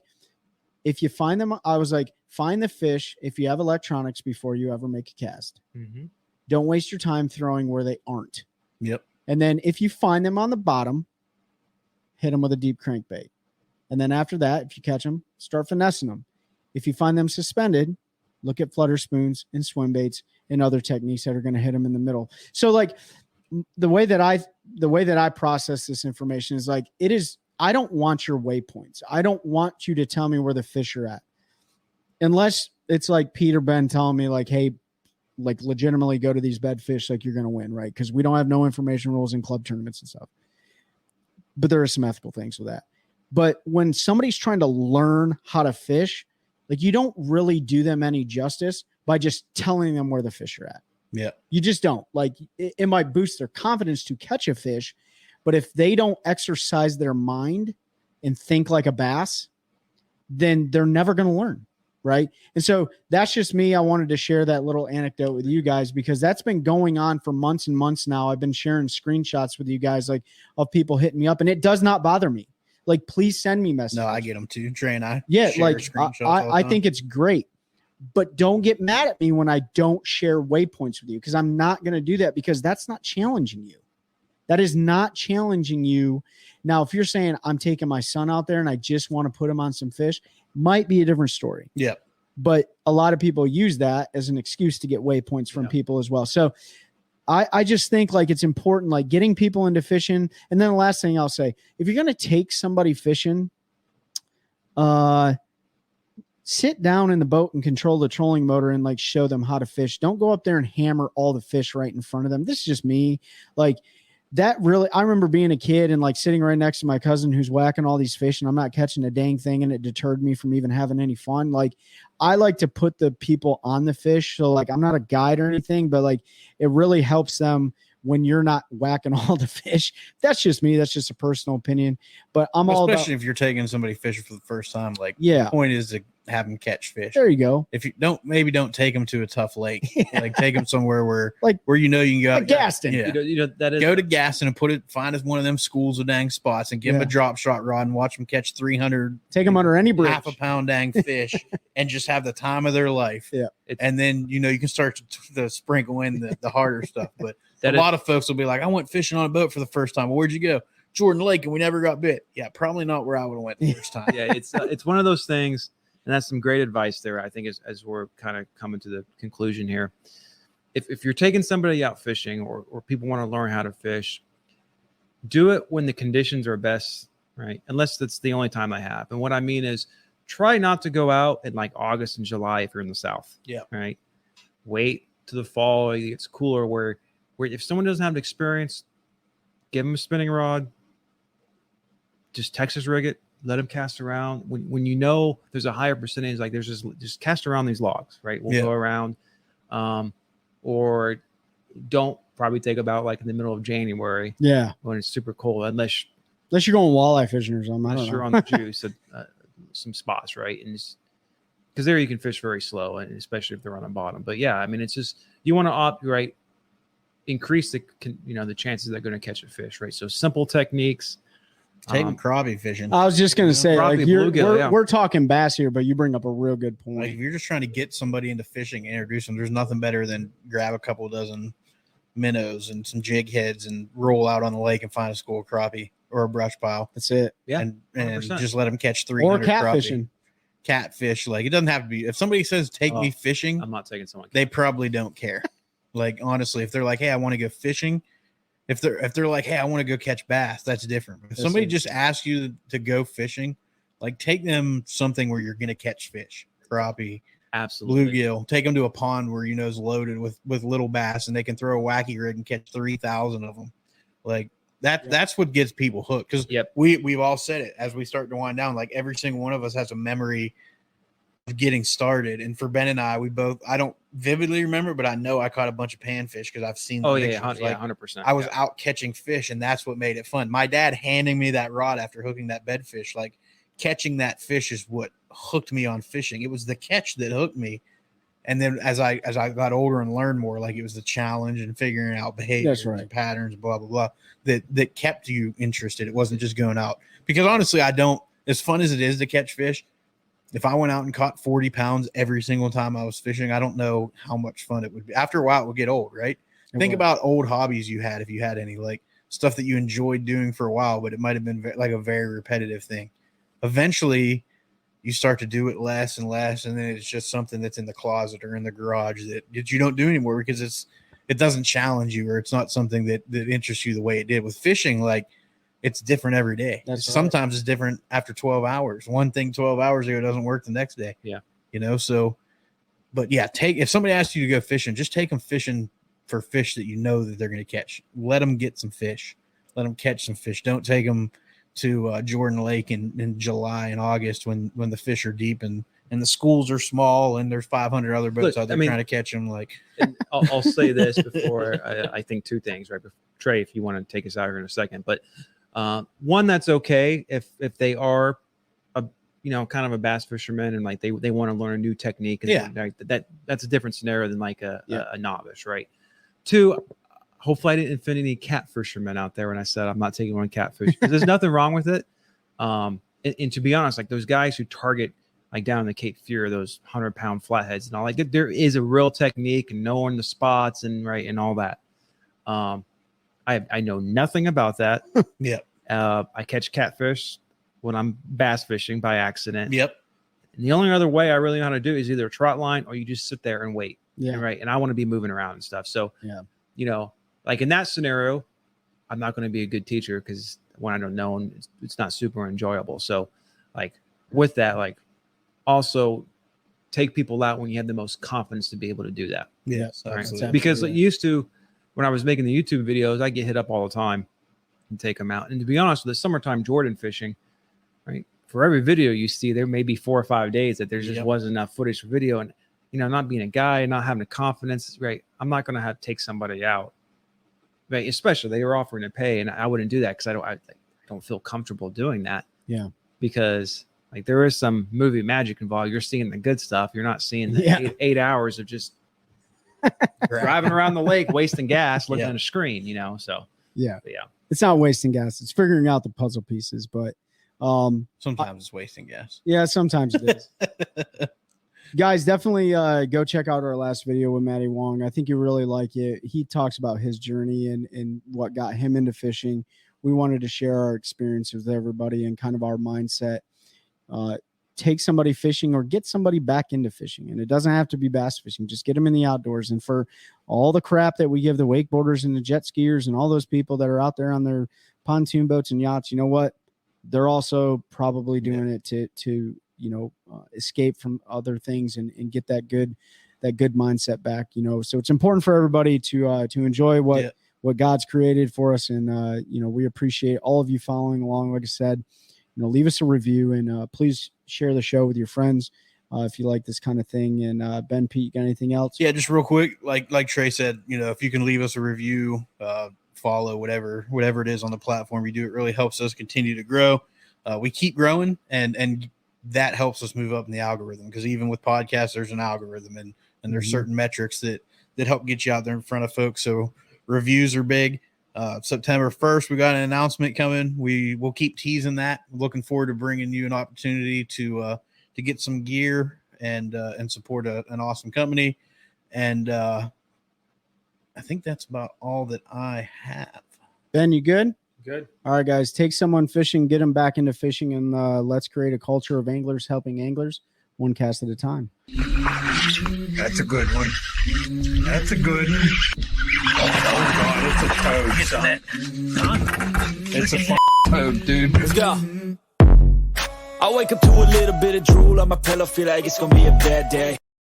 if you find them, I was like, find the fish if you have electronics before you ever make a cast. Mm-hmm. Don't waste your time throwing where they aren't. Yep. And then if you find them on the bottom, hit them with a deep crankbait. And then after that, if you catch them, start finessing them. If you find them suspended, look at flutter spoons and swim baits and other techniques that are going to hit them in the middle. So like the way that I process this information is like, I don't want your waypoints. I don't want you to tell me where the fish are at. Unless it's like Pete or Ben telling me like, hey, like legitimately go to these bed fish, like you're going to win, right? Because we don't have no information rules in club tournaments and stuff. But there are some ethical things with that. But when somebody's trying to learn how to fish, like you don't really do them any justice by just telling them where the fish are at. Yeah. You just don't. Like it might boost their confidence to catch a fish, but if they don't exercise their mind and think like a bass, then they're never going to learn. Right. And so that's just me. I wanted to share that little anecdote with you guys because that's been going on for months and months now. I've been sharing screenshots with you guys like of people hitting me up, and it does not bother me. Like, please send me messages. No, I get them too. Trey and I. Yeah. share Like screenshots all the I time. think it's great, but don't get mad at me when I don't share waypoints with you, because I'm not going to do that, because that's not challenging you. That is not challenging you. Now, if you're saying I'm taking my son out there and I just want to put him on some fish, might be a different story. Yeah. But a lot of people use that as an excuse to get waypoints from people as well. So I just think like it's important, like getting people into fishing. And then the last thing I'll say, if you're going to take somebody fishing, sit down in the boat and control the trolling motor and like show them how to fish. Don't go up there and hammer all the fish right in front of them. This is just me. Like that really, I remember being a kid and like sitting right next to my cousin who's whacking all these fish and I'm not catching a dang thing, and it deterred me from even having any fun. Like I like to put the people on the fish. So like I'm not a guide or anything, but like it really helps them when you're not whacking all the fish. That's just me. That's just a personal opinion. But I'm all about, especially if you're taking somebody fishing for the first time. Like Yeah. the point is to have them catch fish. there you go. If you don't take them to a tough lake. Yeah. Like take them somewhere where Like- you know you can go out. Like Gaston. Yeah. That is Go to Gaston and find us one of them schools of dang spots and give them a drop shot rod and watch them catch 300 Take them under any bridge. half a pound dang fish and just have the time of their life. Yeah. And then, you can start to sprinkle in the harder stuff. But That a is- lot of folks will be like, I went fishing on a boat for the first time. Well, where'd you go? Jordan Lake, and we never got bit. Yeah, probably not where I would have went the first time. yeah, it's one of those things, and that's some great advice there. I think as we're kind of coming to the conclusion here, if you're taking somebody out fishing or people want to learn how to fish, do it when the conditions are best, right? Unless that's the only time they have. And what I mean is, try not to go out in like August and July if you're in the South. Yeah. Right. Wait to the fall. It's cooler where if someone doesn't have the experience, give them a spinning rod. Just Texas rig it, let them cast around. When you know there's a higher percentage, like there's just cast around these logs, right? We'll go around, or don't probably take about like in the middle of January Yeah. when it's super cold, unless Unless you're going walleye fishing or something. I don't you're know. on the juice at some spots, right? And because there you can fish very slow, and especially if they're on the bottom. But yeah, I mean, it's just you want to increase the chances they're going to catch a fish, right? So simple techniques. Take them crappie fishing. I was just going to say, like, Crappie, bluegill, we're talking bass here, but you bring up a real good point. Like if you're just trying to get somebody into fishing and introduce them, there's nothing better than grab a couple dozen minnows and some jig heads and roll out on the lake and find a school of crappie or a brush pile. That's it. Yeah, and 100%. just let them catch Or 300 catfishing. Catfish. Like it doesn't have to be. If somebody says take me fishing, I'm not taking someone. they probably don't care. Like honestly, if they're like, hey, I want to go fishing. If they're like, hey, I want to go catch bass, that's different. If somebody just asks you to go fishing, Like take them something where you're going to catch fish, crappie, Absolutely. bluegill. Take them to a pond where is loaded with little bass, and they can throw a wacky rig and catch 3,000 of them. Like that's what gets people hooked. Because we've all said it as we start to wind down. Like every single one of us has a memory of getting started. And for Ben and I don't vividly remember, but I know I caught a bunch of panfish because I've seen. Oh the yeah, pictures. 100%. I was out catching fish, and that's what made it fun. My dad handing me that rod after hooking that bedfish, like catching that fish is what hooked me on fishing. It was the catch that hooked me. And then as I got older and learned more, like it was the challenge and figuring out behaviors and patterns, blah, blah, blah, that kept you interested. It wasn't just going out. Because honestly, as fun as it is to catch fish, if I went out and caught 40 pounds every single time I was fishing, I don't know how much fun it would be. After a while, it would get old, right? Think about old hobbies you had, if you had any, like stuff that you enjoyed doing for a while, but it might have been like a very repetitive thing. Eventually, you start to do it less and less, and then it's just something that's in the closet or in the garage that you don't do anymore because it doesn't challenge you, or it's not something that interests you the way it did. With fishing, like it's different every day. Sometimes it's different after 12 hours. One thing 12 hours ago doesn't work the next day. Yeah. So, but yeah, if somebody asks you to go fishing, just take them fishing for fish that you know that they're going to catch. Let them get some fish. Let them catch some fish. Don't take them to Jordan Lake in July and August when the fish are deep and the schools are small and there's 500 other boats out there trying to catch them. Like, I'll say this before I think two things, right? Trey, if you want to take us out here in a second, but one, that's okay if they are kind of a bass fisherman and like they want to learn a new technique. And that's a different scenario than like a novice, right? Two, hopefully I didn't offend any cat fishermen out there when I said I'm not taking one catfish. There's nothing wrong with it. And to be honest, like those guys who target like down in the Cape Fear, those 100-pound flatheads and all, like there is a real technique and knowing the spots and all that. I know nothing about that. I catch catfish when I'm bass fishing by accident. And the only other way I really know how to do is either a trot line or you just sit there and wait. And I want to be moving around and stuff. So, like in that scenario, I'm not going to be a good teacher because when I don't know, it's not super enjoyable. So like with that, like also take people out when you have the most confidence to be able to do that. Absolutely. Because it used to, when I was making the YouTube videos, I get hit up all the time and take them out. And to be honest, with the summertime Jordan fishing, right? For every video you see, there may be 4 or 5 days that there just wasn't enough footage for video. And, not being a guy, not having the confidence, right? I'm not going to take somebody out. Right, especially they were offering to pay, and I wouldn't do that because I don't feel comfortable doing that. Yeah, because like there is some movie magic involved. You're seeing the good stuff. You're not seeing the 8 hours of just driving around the lake, wasting gas, looking at a screen. So it's not wasting gas. It's figuring out the puzzle pieces, but sometimes it's wasting gas. Yeah, sometimes it is. Guys, definitely go check out our last video with Matty Wong. I think you really like it. He talks about his journey and what got him into fishing. We wanted to share our experiences with everybody and kind of our mindset. Take somebody fishing or get somebody back into fishing. And it doesn't have to be bass fishing. Just get them in the outdoors. And for all the crap that we give the wakeboarders and the jet skiers and all those people that are out there on their pontoon boats and yachts, you know what? They're also probably doing it to escape from other things and get that good mindset back, so it's important for everybody to enjoy what God's created for us. And, we appreciate all of you following along. Like I said, leave us a review and please share the show with your friends if you like this kind of thing. And Ben, Pete, got anything else? Yeah, just real quick. Like Trey said, if you can leave us a review, follow, whatever it is on the platform you do, it really helps us continue to grow. We keep growing and that helps us move up in the algorithm, because even with podcasts, there's an algorithm and there's certain metrics that help get you out there in front of folks. So reviews are big. September 1st, we got an announcement coming. We'll keep teasing that. Looking forward to bringing you an opportunity to get some gear and support an awesome company. And I think that's about all that I have. Ben, you good? Good. All right, guys, take someone fishing, get them back into fishing, and let's create a culture of anglers helping anglers, one cast at a time. That's a good one. That's a good one. Oh, God, it's a toad, son. It's a toad, dude. Let's go. I wake up to a little bit of drool on my pillow, feel like it's gonna be a bad day.